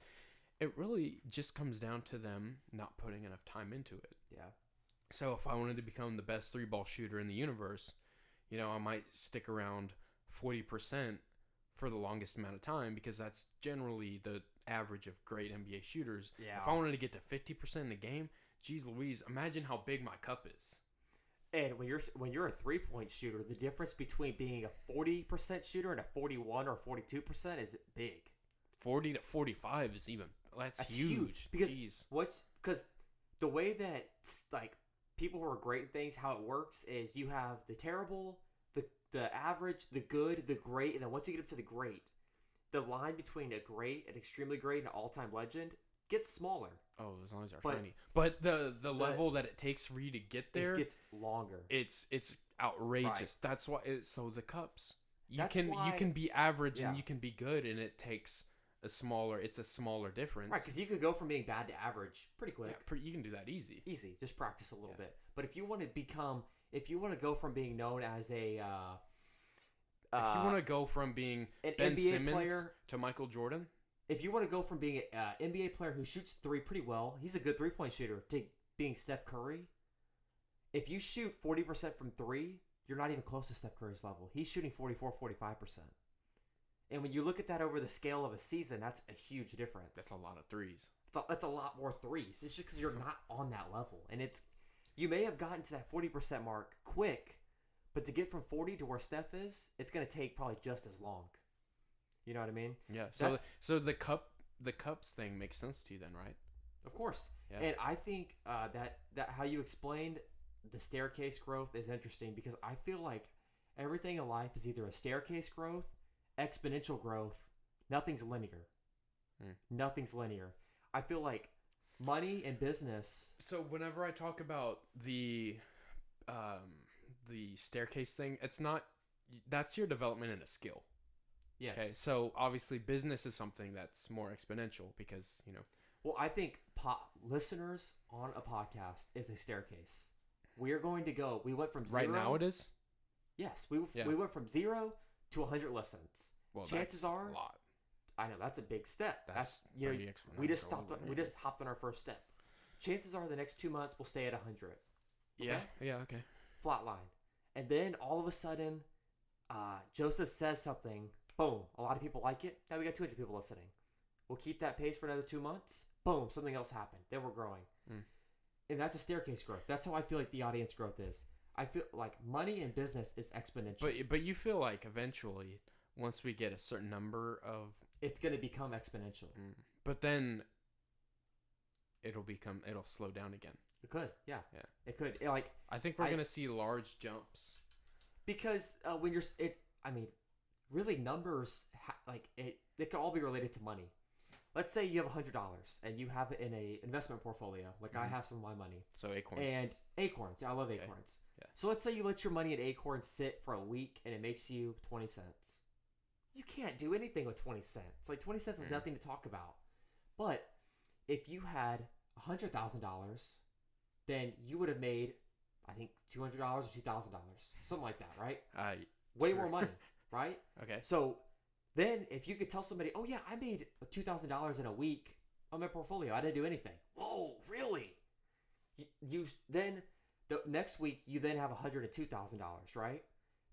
It really just comes down to them not putting enough time into it. Yeah. So if I wanted to become the best 3-ball shooter in the universe, I might stick around 40% for the longest amount of time, because that's generally the average of great NBA shooters. Yeah. If I wanted to get to 50% in a game, geez Louise, imagine how big my cup is. And when you're a 3-point shooter, the difference between being a 40% shooter and a 41 or 42% is big. 40 to 45 is that's huge. Because because the way that like people who are great at things, how it works is you have the terrible, the average, the good, the great, and then once you get up to the great, the line between a great, an extremely great, and an all-time legend gets smaller. Oh, as long as they're tiny. But the level that it takes for you to get there, it gets longer. It's outrageous. Right. That's why. So the cups, you That's can why, be average and yeah. you can be good, and it takes a smaller difference. Right, because you could go from being bad to average pretty quick. Yeah, you can do that easy. Easy, just practice a little bit. But if you want to go from being known as a if you want to go from being an Ben NBA Simmons player to Michael Jordan, if you want to go from being an NBA player who shoots 3 pretty well, he's a good 3-point shooter, to being Steph Curry, if you shoot 40% from 3, you're not even close to Steph Curry's level. He's shooting 44, 45%. And when you look at that over the scale of a season, that's a huge difference. that's a lot of threes. That's a lot more threes. It's just because you're not on that level. And you may have gotten to that 40% mark quick, but to get from 40 to where Steph is, it's going to take probably just as long. You know what I mean? Yeah. So the cups thing makes sense to you then, right? Of course. Yeah. And I think that how you explained the staircase growth is interesting, because I feel like everything in life is either a staircase growth, exponential growth. Nothing's linear. Nothing's linear. I feel like money and business. So whenever I talk about the staircase thing, that's your development in a skill. Yes. Okay. So obviously business is something that's more exponential because, Well, I think listeners on a podcast is a staircase. We went from 0. Right now it is? Yes. We went from 0 to 100 listens. Well, chances that's are, a lot. I know that's a big step. That's we just hopped on our first step. Chances are the next 2 months we'll stay at 100. Okay? Yeah, okay. Flatline. And then all of a sudden, Joseph says something. Boom. A lot of people like it. Now we got 200 people listening. We'll keep that pace for another 2 months. Boom. Something else happened. Then we're growing. And that's a staircase growth. That's how I feel like the audience growth is. I feel like money and business is exponential. But you feel like eventually, once we get a certain number of... It's going to become exponential. But then it'll slow down again. It could. Yeah. It could. I think we're going to see large jumps. Because when really numbers, they could all be related to money. Let's say you have $100 and you have it in a investment portfolio. Like I have some of my money. So acorns. And acorns. Yeah, I love acorns. Yeah. So let's say you let your money in acorns sit for a week and it makes you 20 cents. You can't do anything with 20 cents. Like 20 cents is nothing to talk about. But if you had $100,000, then you would have made, I think, $200 or $2,000. Something like that, right? Way more money, right? Okay. So then if you could tell somebody, oh yeah, I made $2,000 in a week on my portfolio. I didn't do anything. Whoa, really? You then the next week you then have $102,000, right?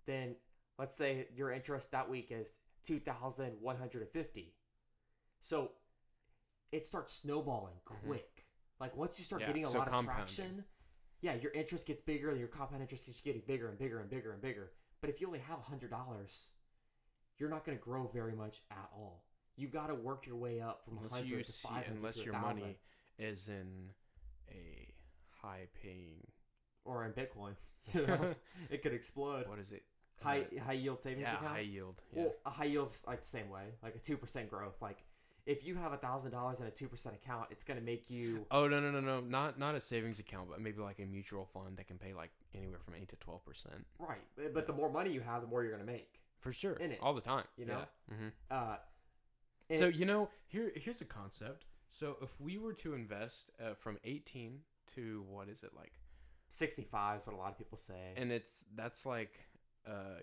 Then let's say your interest that week is $2,150. So it starts snowballing quick. Like once you start getting a lot of traction, yeah, your interest gets bigger, and your compound interest keeps getting bigger and bigger and bigger and bigger. But if you only have $100, you're not going to grow very much at all. You got to work your way up from 100 to 500 unless to your 1,000. money is in a high-paying. Or in Bitcoin, you know, it could explode. What is it? High yield savings account. High yield. Yeah. Well, a high yield's like the same way, like a 2% growth. Like if you have $1,000 in a 2% account, it's gonna make you. Oh no! Not a savings account, but maybe like a mutual fund that can pay like anywhere from 8 to 12%. Right, but the more money you have, the more you're gonna make. For sure. In it, all the time. You know. Yeah. Mm-hmm. So here's a concept. So if we were to invest from 18 to what is it like? 65 is what a lot of people say. And that's like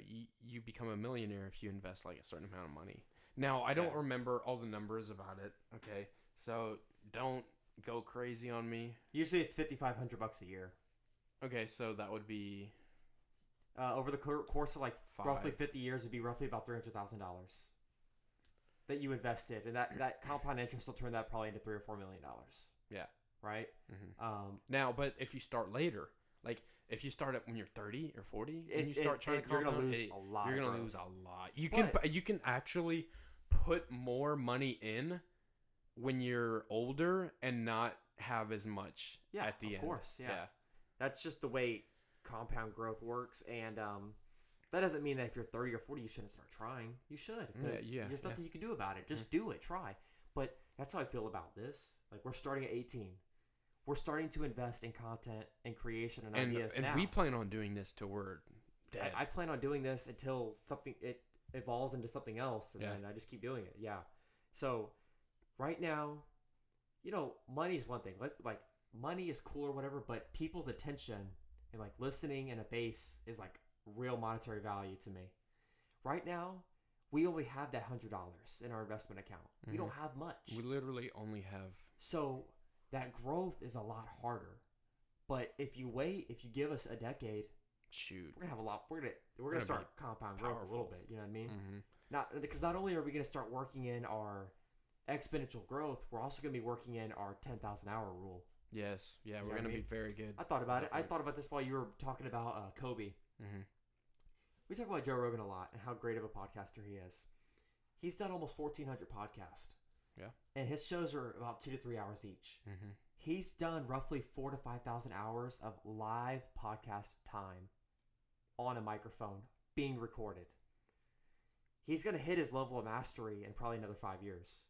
you become a millionaire if you invest like a certain amount of money. Now, I don't remember all the numbers about it, okay? So don't go crazy on me. Usually it's $5,500 a year. Okay, so that would be over the course of like roughly 50 years would be roughly about $300,000 that you invested, and that compound interest will turn that probably into $3 or $4 million. Yeah. Right? Mm-hmm. Now, but if you start later, like if you start it when you're 30 or 40 and you start trying to compound, you're going to lose a lot. You're going to lose a lot. You can actually put more money in when you're older and not have as much at the end. Of course, yeah. That's just the way compound growth works, and that doesn't mean that if you're 30 or 40 you shouldn't start trying. You should, because there's nothing you can do about it. Just do it, try. But that's how I feel about this. Like, we're starting at 18. We're starting to invest in content and creation and ideas now. And we plan on doing this till we're dead. I plan on doing this until it evolves into something else, and then I just keep doing it. Yeah. So right now, money is one thing. Like, money is cool or whatever, but people's attention and like listening and a base is like real monetary value to me. Right now, we only have that $100 in our investment account. Mm-hmm. We don't have much. We literally only have. So that growth is a lot harder. But if you give us a decade, shoot, we're gonna have a lot. We're gonna start compound growth a little bit. You know what I mean? Mm-hmm. Because not only are we gonna start working in our exponential growth, we're also gonna be working in our 10,000 hour rule. Yes, yeah, we're gonna be very good. I thought about it. I thought about this while you were talking about Kobe. Mm-hmm. We talk about Joe Rogan a lot and how great of a podcaster he is. He's done almost 1,400 podcasts. Yeah. And his shows are about 2 to 3 hours each. Mm-hmm. He's done roughly 4,000 to 5,000 hours of live podcast time on a microphone being recorded. He's going to hit his level of mastery in probably another 5 years.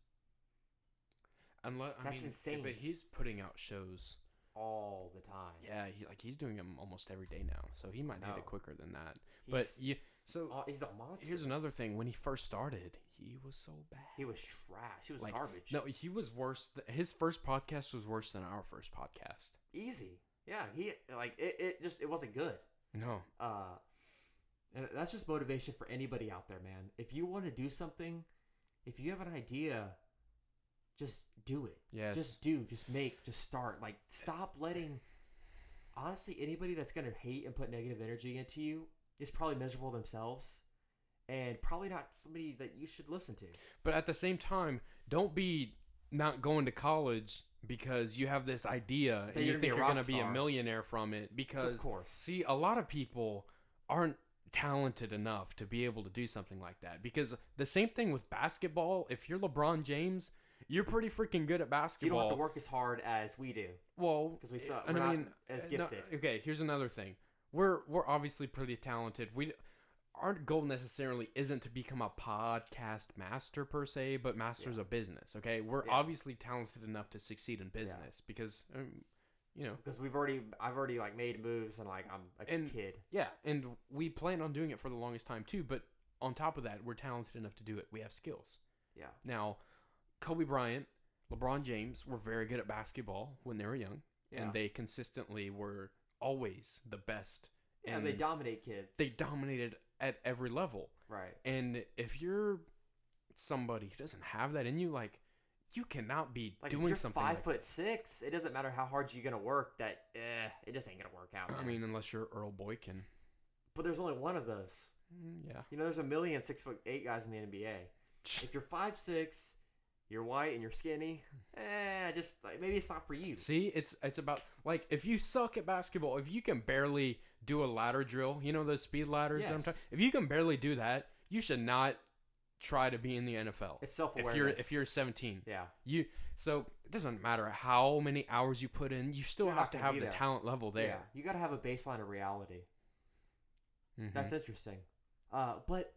That's insane. But he's putting out shows all the time. Yeah, he's doing them almost every day now, so he might hit it quicker than that. He's a monster. Here's another thing: when he first started, he was so bad. He was trash. He was garbage. No, he was worse. His first podcast was worse than our first podcast. Easy. Yeah, it wasn't good. No. And that's just motivation for anybody out there, man. If you want to do something, if you have an idea, just do it. Yes. Just start. Like, stop letting, honestly, anybody that's going to hate and put negative energy into you is probably miserable themselves and probably not somebody that you should listen to. But at the same time, don't be not going to college because you have this idea and you think you're going to be a millionaire from it. Because, of course. See, a lot of people aren't talented enough to be able to do something like that. Because the same thing with basketball, if you're LeBron James, you're pretty freaking good at basketball. You don't have to work as hard as we do. Well, because we're not as gifted. No, okay, here's another thing. We're obviously pretty talented. Our goal necessarily isn't to become a podcast master per se, but masters of business. Okay, we're obviously talented enough to succeed in business because, because I've already like made moves and like I'm a kid. Yeah, and we plan on doing it for the longest time too. But on top of that, we're talented enough to do it. We have skills. Yeah. Now, Kobe Bryant, LeBron James were very good at basketball when they were young, and they consistently were always the best. And they dominate kids. They dominated at every level. Right. And if you're somebody who doesn't have that in you, like, you cannot be doing something like that. If you're 5'6", it doesn't matter how hard you're going to work, it just ain't going to work out. Man. I mean, unless you're Earl Boykin. But there's only one of those. Yeah. There's a million 6'8" guys in the NBA. If you're 5'6", you're white and you're skinny, just like, maybe it's not for you. See, it's about like if you suck at basketball, if you can barely do a ladder drill, you know those speed ladders that I'm Yes. talking. If you can barely do that, you should not try to be in the NFL. It's self-awareness. If you're 17, Yeah. So it doesn't matter how many hours you put in, you still You're have not to gonna have be the there. talent level there. Yeah. You got to have a baseline of reality. Mhm. That's interesting. But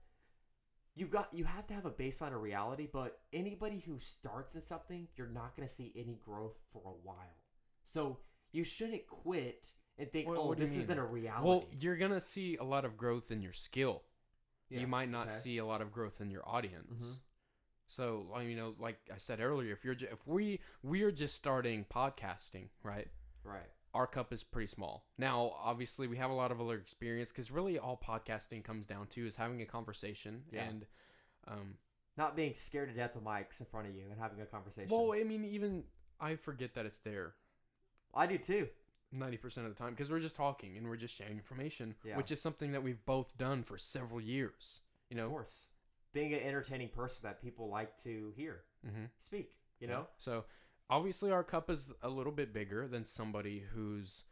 you have to have a baseline of reality, but anybody who starts in something, you're not going to see any growth for a while. So you shouldn't quit and think, What do you this mean? isn't a reality. Well, you're gonna see a lot of growth in your skill. Yeah, You might not okay. see a lot of growth in your audience. Mhm. So, like I said earlier, if we are just starting podcasting, right? Right. Our cup is pretty small. Now, obviously, we have a lot of other experience because really all podcasting comes down to is having a conversation Yeah. and, Not being scared to death of mics in front of you and having a conversation. well, I mean, even I forget that it's there I do too. 90% of the time because we're just talking and we're just sharing information, Yeah. which is something that we've both done for several years. You know, Of course. Being an entertaining person that people like to hear mm-hmm. speak, you know? So obviously our cup is a little bit bigger than somebody who's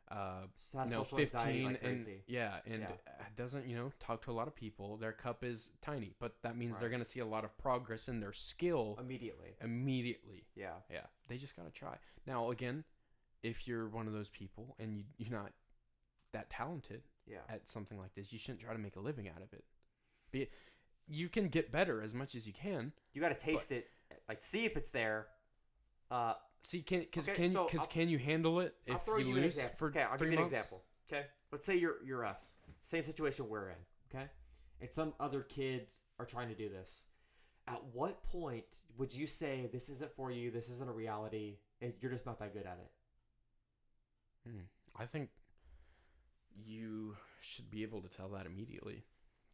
Has you know, social anxiety 15 like and crazy. and doesn't, you know, talk to a lot of people. Their cup is tiny, but that means they're Right. going to see a lot of progress in their skill Immediately. immediately. Yeah. Yeah, they just got to try. Now, again, if you're one of those people and you're not that talented Yeah. at something like this, you shouldn't try to make a living out of it. You can get better as much as you can. You got to taste it, like see if it's there. See, can you handle it I'll if throw you you an lose example. for Okay, I'll 3 give you an months? example. Okay, let's say you're us. Same situation we're in. Okay, and some other kids are trying to do this. At what point would you say this isn't for you? This isn't a reality. You're just not that good at it. I think you should be able to tell that immediately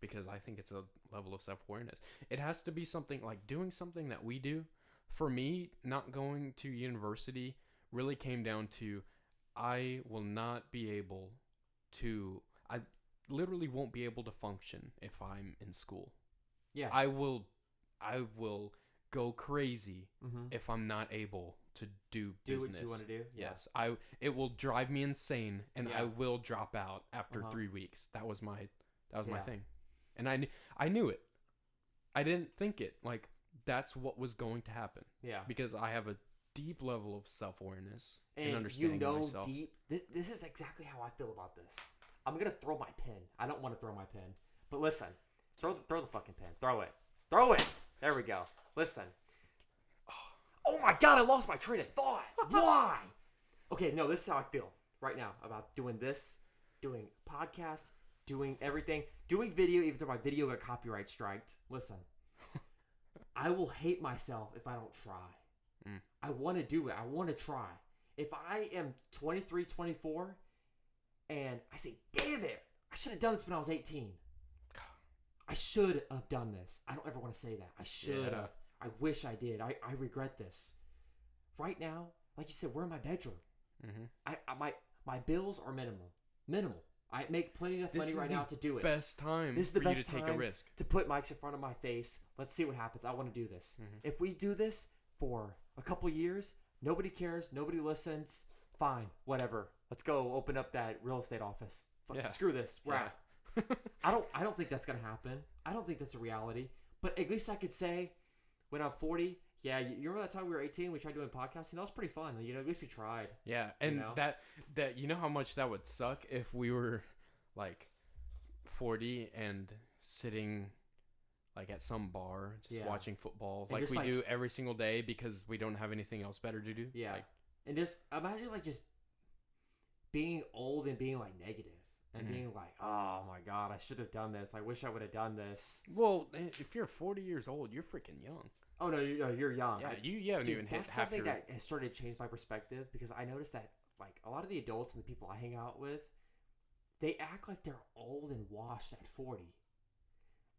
because I think it's a level of self-awareness. It has to be something like doing something that we do. For me, not going to university really came down to I will not be able to I literally won't be able to function if I'm in school. Yeah. I will go crazy Mm-hmm. if I'm not able to do Do business. what you want to do. Yeah. Yes, it will drive me insane, and Yeah. I will drop out after Uh-huh. 3 weeks. That was my Yeah. thing, and I knew it. I didn't think it like that's what was going to happen Yeah. because I have a deep level of self-awareness and And understanding you know of myself. deep. This is exactly how I feel about this. I'm gonna throw my pen. I don't want to throw my pen, but listen, throw the fucking pen. Throw it. Throw it. There we go. Listen. Oh my god! I lost my train of thought. Why? Okay, no. This is how I feel right now about doing this, doing podcasts, doing everything, doing video. Even though my video got copyright striked. Listen, I will hate myself if I don't try. I want to do it. I want to try. If I am 23, 24, and I say, damn it, I should have done this when I was 18. I should have done this. I don't ever want to say that. I should have. I wish I did. I regret this. Right now, like you said, we're in my bedroom. Mm-hmm. My bills are minimal. I make plenty of money right now to do it. Best time This is the for you best to take time a risk. to put mics in front of my face. Let's see what happens. I want to do this. Mm-hmm. If we do this for a couple years, nobody cares, nobody listens. Fine, whatever. Let's go open up that real estate office. Screw this. We're out. I don't think that's gonna happen. I don't think that's a reality. But at least I could say, when I'm 40, yeah, you remember that time we were 18? We tried doing podcasting. That was pretty fun. You know, at least we tried. Yeah, and You know? that you know how much that would suck if we were like 40 and sitting like at some bar just watching football And like just, we like- do every single day because we don't have anything else better to do. Yeah. Like, And just imagine like just being old and being like negative and Mhm. being like, oh my god, I should have done this. I wish I would have done this. well, if you're 40 years old, you're freaking young. Oh no, you're young. Yeah, you haven't Dude, even hit that's half something your. that has started to change my perspective because I noticed that like a lot of the adults and the people I hang out with, they act like they're old and washed at 40.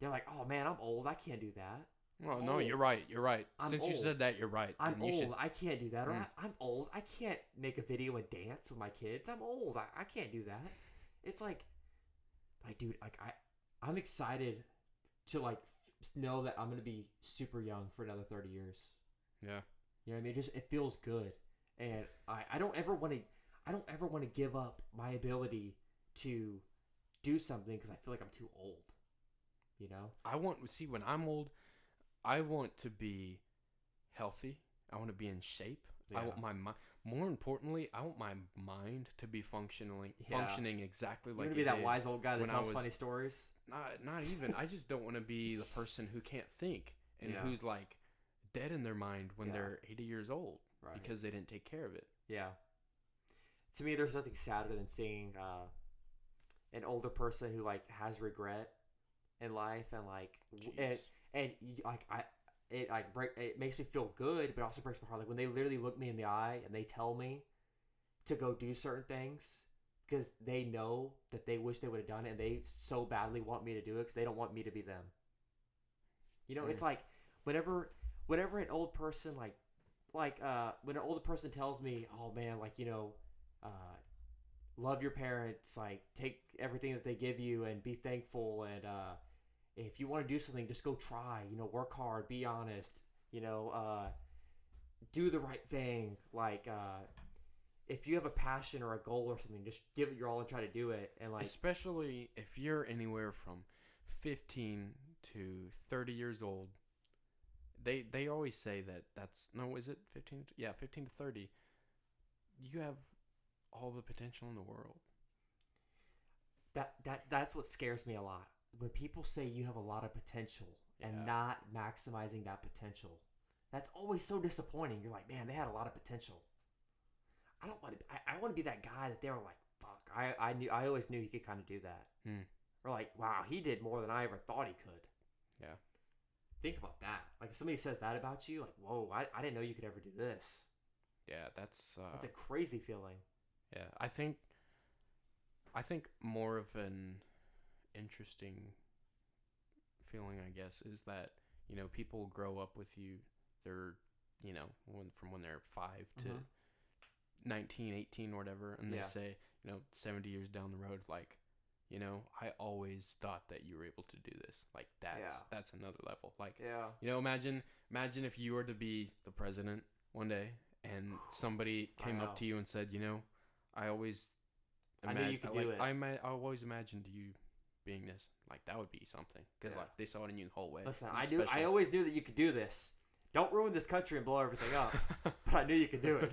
They're like, oh man, I'm old. I can't do that. Well, no, you're right. You're right. I'm Since you old. said that, you're right. I'm and you old. should- I can't do that. Or Mm. I'm old. I can't make a video and dance with my kids. I'm old. I can't do that. It's like dude, like I'm excited to like know that I'm gonna be super young for another 30 years. Yeah. You know what I mean? Just it feels good, and I don't ever want to give up my ability to do something because I feel like I'm too old. You know? When I'm old, I want to be healthy. I want to be in shape. Yeah. I want my mind. More importantly, I want my mind to be functioning exactly You like want to it be that did wise old guy that when I tells was funny stories. not even. I just don't want to be the person who can't think and Yeah. who's like dead in their mind when Yeah. they're 80 years old Right. because they didn't take care of it. Yeah. To me, there's nothing sadder than seeing an older person who like has regret in life and like it makes me feel good, but it also breaks my heart. Like when they literally look me in the eye and they tell me to go do certain things because they know that they wish they would have done it and they so badly want me to do it because they don't want me to be them. You know, it's like whenever an old person when an older person tells me, "Oh man, like love your parents, like take everything that they give you and be thankful and if you want to do something, just go try, work hard, be honest, do the right thing, like if you have a passion or a goal or something, just give it your all and try to do it." And like especially if you're anywhere from 15 to 30 years old, they always say is it 15? Yeah, 15 to 30. You have all the potential in the world. That's what scares me a lot. When people say you have a lot of potential and not maximizing that potential, that's always so disappointing. You're like, man, they had a lot of potential. I don't want to. I want to be that guy that they were like, fuck. I always knew he could kind of do that. Or like, wow, he did more than I ever thought he could. Yeah. Think about that. Like if somebody says that about you, like, whoa, I didn't know you could ever do this. Yeah, that's a crazy feeling. Yeah, I think more of an interesting feeling, I guess, is that, people grow up with you. They're, from when they're 5 to 19, 18, or whatever, and they say, 70 years down the road, like, I always thought that you were able to do this. Like that's another level. Like, imagine if you were to be the president one day and somebody came up to you and said, I always I knew you could do it. I always imagined you being this. Like, that would be something. Because, like, they saw it in you the whole way. Listen, I always knew that you could do this. Don't ruin this country and blow everything up. But I knew you could do it,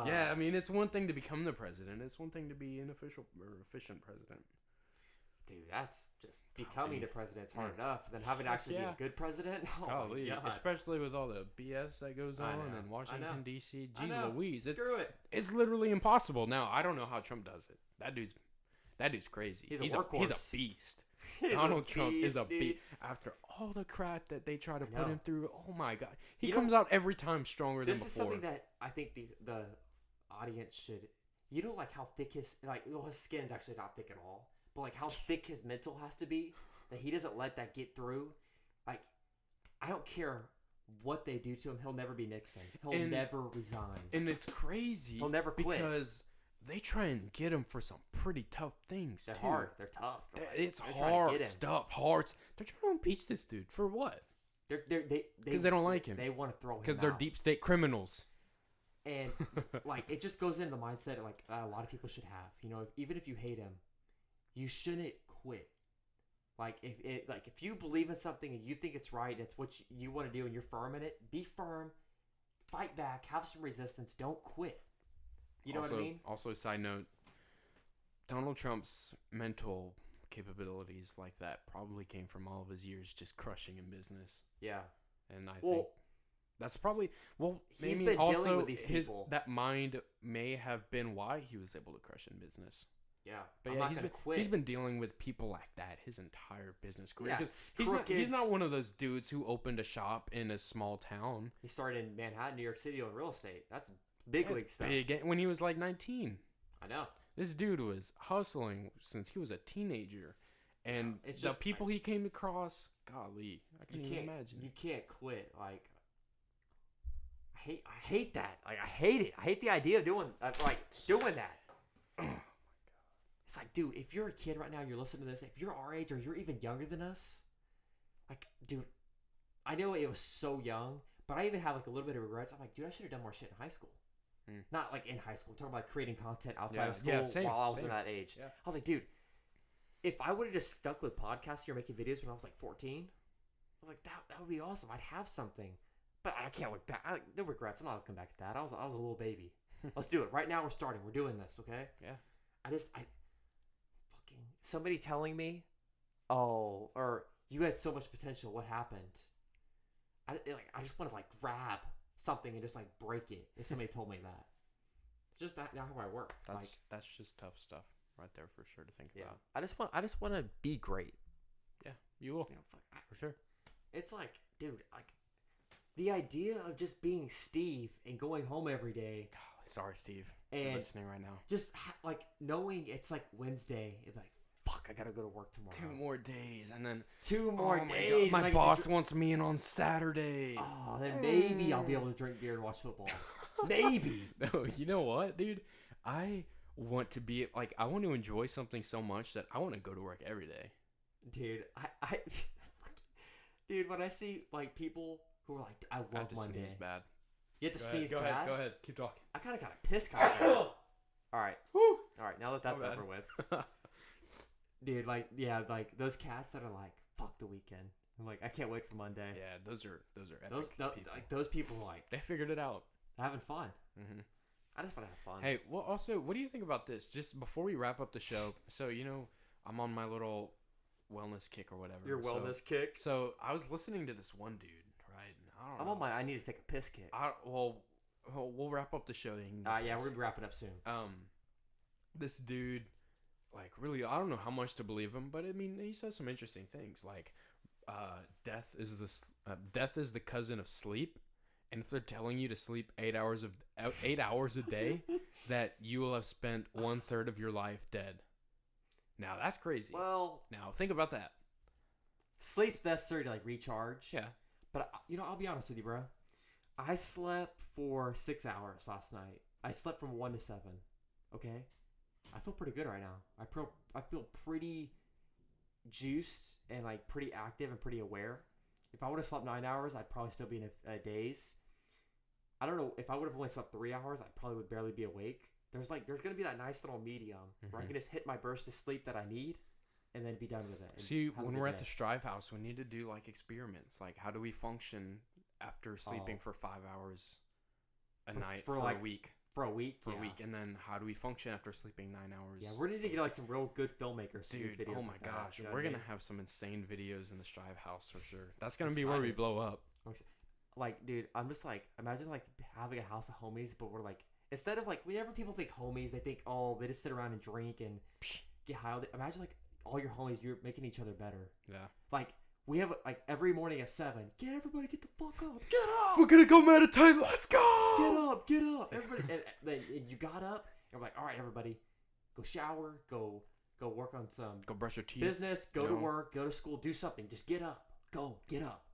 yeah, I mean, it's one thing to become the president. It's one thing to be an official or efficient president. Dude, that's just becoming the president's hard enough. Then having to actually be a good president? Oh, my God. Especially with all the BS that goes on in Washington, D.C. Jeez Louise. Screw it. It's literally impossible. Now, I don't know how Trump does it. That dude's crazy. He's a workhorse. He's a beast. Donald Trump is a beast. After all the crap that they try to put him through, oh my God. He comes out every time stronger than before. This is something that I think the audience should... like how thick his skin's actually not thick at all. But like how thick his mental has to be, that he doesn't let that get through. Like, I don't care what they do to him. He'll never be Nixon. He'll never resign. And it's crazy. He'll never quit. Because they try and get him for some pretty tough things, They're too. hard. They're tough. It's hard stuff. They're trying to impeach this dude. For what? Because they don't like him. They want to throw him out. Because they're deep state criminals. And, like, it just goes into the mindset like a lot of people should have. Even if you hate him, you shouldn't quit. Like if you believe in something and you think it's right, it's what you want to do, and you're firm in it, be firm, fight back, have some resistance, don't quit. You know what I mean? Also, side note, Donald Trump's mental capabilities like that probably came from all of his years just crushing in business. Yeah. And I think that's probably he's been dealing with these people. That mind may have been why he was able to crush in business. Yeah, but he's been dealing with people like that his entire business career. Yeah, he's not one of those dudes who opened a shop in a small town. He started in Manhattan, New York City, on real estate. That's big league stuff. Big when he was like 19. I know. This dude was hustling since he was a teenager, and the people he came across, golly, I can't even imagine. You can't quit. Like, I hate that. Like, I hate it. I hate the idea of doing that. It's like, dude, if you're a kid right now and you're listening to this, if you're our age or you're even younger than us, like, dude, I know it was so young, But I even have like a little bit of regrets. I'm like, dude, I should have done more shit in high school. Not like in high school. I'm talking about creating content outside of school while I was in that age. Yeah. I was like, dude, if I would have just stuck with podcasting or making videos when I was like 14, I was like, that would be awesome. I'd have something. But I can't look back. No regrets. I'm not looking back at that. I was a little baby. Let's do it. Right now we're starting. We're doing this, okay? Yeah. I fucking somebody telling me, oh, or you had so much potential. What happened? I just want to like grab something and just like break it. If somebody told me that, it's just not how I work. That's just tough stuff right there for sure to think about. I just want to be great. Yeah, you will for sure. It's like, dude, like the idea of just being Steve and going home every day. Sorry, Steve. And you're listening right now. Just like knowing it's like Wednesday, it's like, fuck, I gotta go to work tomorrow. 2 more days, and then 2 more days. Oh my God, my boss wants me in on Saturday. Oh, then maybe I'll be able to drink beer and watch football. Maybe. No, you know what, dude? I want to be like, I want to enjoy something so much that I want to go to work every day. Dude, dude, when I see like people who are like, I love Monday. Sneeze bad. You have to sneeze bad? Go ahead. Keep talking. I kind of got a piss kind of. All right. Woo. All right, now that that's over with. Dude, like, yeah, like those cats that are like, fuck the weekend. I'm like, I can't wait for Monday. Yeah, those are epic people. Like, those people are like, they figured it out. Having fun. Mm-hmm. I just want to have fun. Hey, well, also, what do you think about this? Just before we wrap up the show, so, I'm on my little wellness kick or whatever. Your wellness kick? So, I was listening to this one dude, right? I'm on my I need to take a piss kick. We'll wrap up the show. Yeah, we're going to be wrapping up soon. This dude, like, really, I don't know how much to believe him, but, I mean, he says some interesting things, like, death is the cousin of sleep. And if they're telling you to sleep 8 hours a day, that you will have spent 1/3 of your life dead. Now that's crazy. Well, now think about that. Sleep's necessary to like recharge. Yeah. But I'll be honest with you, bro. I slept for 6 hours last night. I slept from 1 to 7. Okay. I feel pretty good right now. I feel pretty juiced and like pretty active and pretty aware. If I would have slept 9 hours, I'd probably still be in a daze. I don't know. If I would have only slept 3 hours, I probably would barely be awake. There's going to be that nice little medium where I can just hit my burst of sleep that I need and then be done with it. See, when we're at the Strive House, we need to do like experiments. Like, how do we function after sleeping for 5 hours a night for a week? For a week, and then how do we function after sleeping 9 hours? Yeah, we need to get like some real good filmmakers. Dude, videos oh my like gosh, that, we're gonna have some insane videos in the Strive House for sure. That's gonna be where we blow up. Like, dude, I'm just like, imagine like having a house of homies, but we're like, instead of like, whenever people think homies, they think, oh, they just sit around and drink and get high all day. Imagine like all your homies, you're making each other better. Yeah. Like, we have like every morning at 7. Get the fuck up. Get up. We're gonna go meditate. Let's go. Get up. Everybody. and you got up. And we're like, all right, everybody, go shower. Go work on some. Go brush your teeth. Business. Go to work. Go to school. Do something. Just get up. Get up.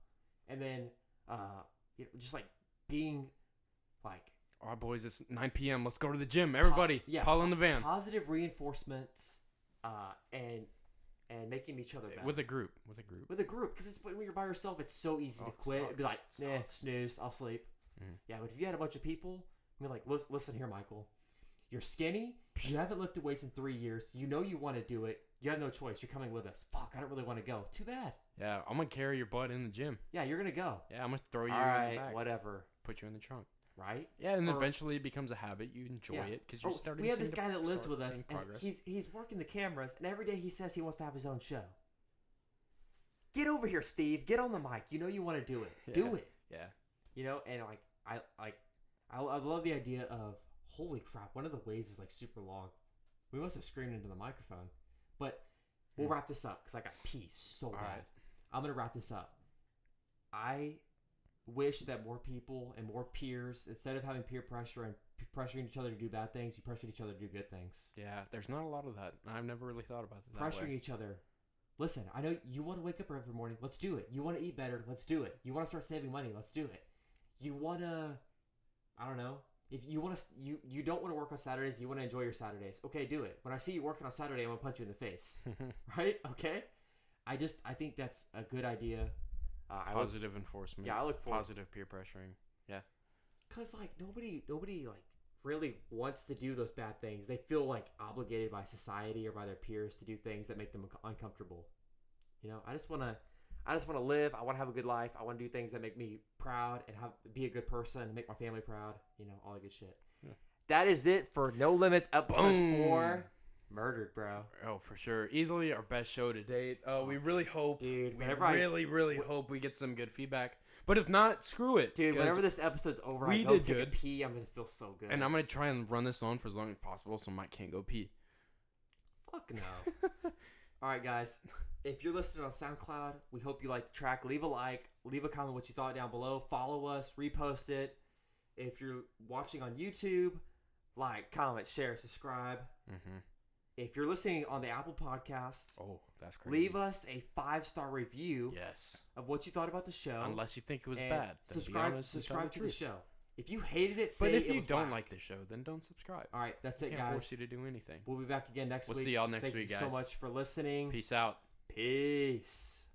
And then, just like being like. All right, boys. It's 9 p.m. Let's go to the gym. Everybody. Paul in the van. Positive reinforcements. And making each other better. With a group. Because it's when you're by yourself, it's so easy to quit. It'd be like, snooze, I'll sleep. Yeah, but if you had a bunch of people, I mean, like, listen here, Michael. You're skinny. You haven't lifted weights in 3 years. You know you want to do it. You have no choice. You're coming with us. Fuck, I don't really want to go. Too bad. Yeah, I'm going to carry your butt in the gym. Yeah, you're going to go. Yeah, I'm going to throw you in the back. Whatever. Put you in the trunk. Right? Yeah, and eventually it becomes a habit. You enjoy it because you're starting to see. We have this guy that lives with us, and he's working the cameras, and every day he says he wants to have his own show. Get over here, Steve. Get on the mic. You know you want to do it. Yeah. Do it. Yeah. And I love the idea of, holy crap, one of the waves is like super long. We must have screamed into the microphone. But we'll wrap this up because I got pee so bad. Right. I'm going to wrap this up. I wish that more people and more peers, instead of having peer pressure and pressuring each other to do bad things, you pressured each other to do good things. Yeah, there's not a lot of that. I've never really thought about it that pressuring way. Each other. Listen, I know you want to wake up every morning. Let's do it. You want to eat better. Let's do it. You want to start saving money. Let's do it. You want to, I don't know. If you want to, you don't want to work on Saturdays. You want to enjoy your Saturdays. Okay, do it. When I see you working on Saturday, I'm going to punch you in the face. Right? Okay? I think that's a good idea. Positive enforcement. Yeah, I look forward. Positive peer pressuring. Yeah. Cause like nobody like really wants to do those bad things. They feel like obligated by society or by their peers to do things that make them uncomfortable. You know, I just want to live. I want to have a good life. I want to do things that make me proud and be a good person and make my family proud. You know, all that good shit. Yeah. That is it for No Limits episode 4. Murdered, bro. Oh, for sure. Easily our best show to date. We really hope, dude. Really hope we get some good feedback. But if not, screw it. Dude, whenever this episode's over, I go take a pee. I'm going to feel so good. And I'm going to try and run this on for as long as possible so Mike can't go pee. Fuck no. All right, guys. If you're listening on SoundCloud, we hope you like the track. Leave a like. Leave a comment what you thought down below. Follow us. Repost it. If you're watching on YouTube, like, comment, share, subscribe. Mm-hmm. If you're listening on the Apple Podcasts, that's crazy. Leave us a 5-star review. Yes. Of what you thought about the show. Unless you think it was bad. Subscribe to the show. If you hated it, but if you don't like the show, then don't subscribe. All right, that's it, guys. Can't force you to do anything. We'll be back again next week. We'll see y'all next week, guys. Thank you so much for listening. Peace out. Peace.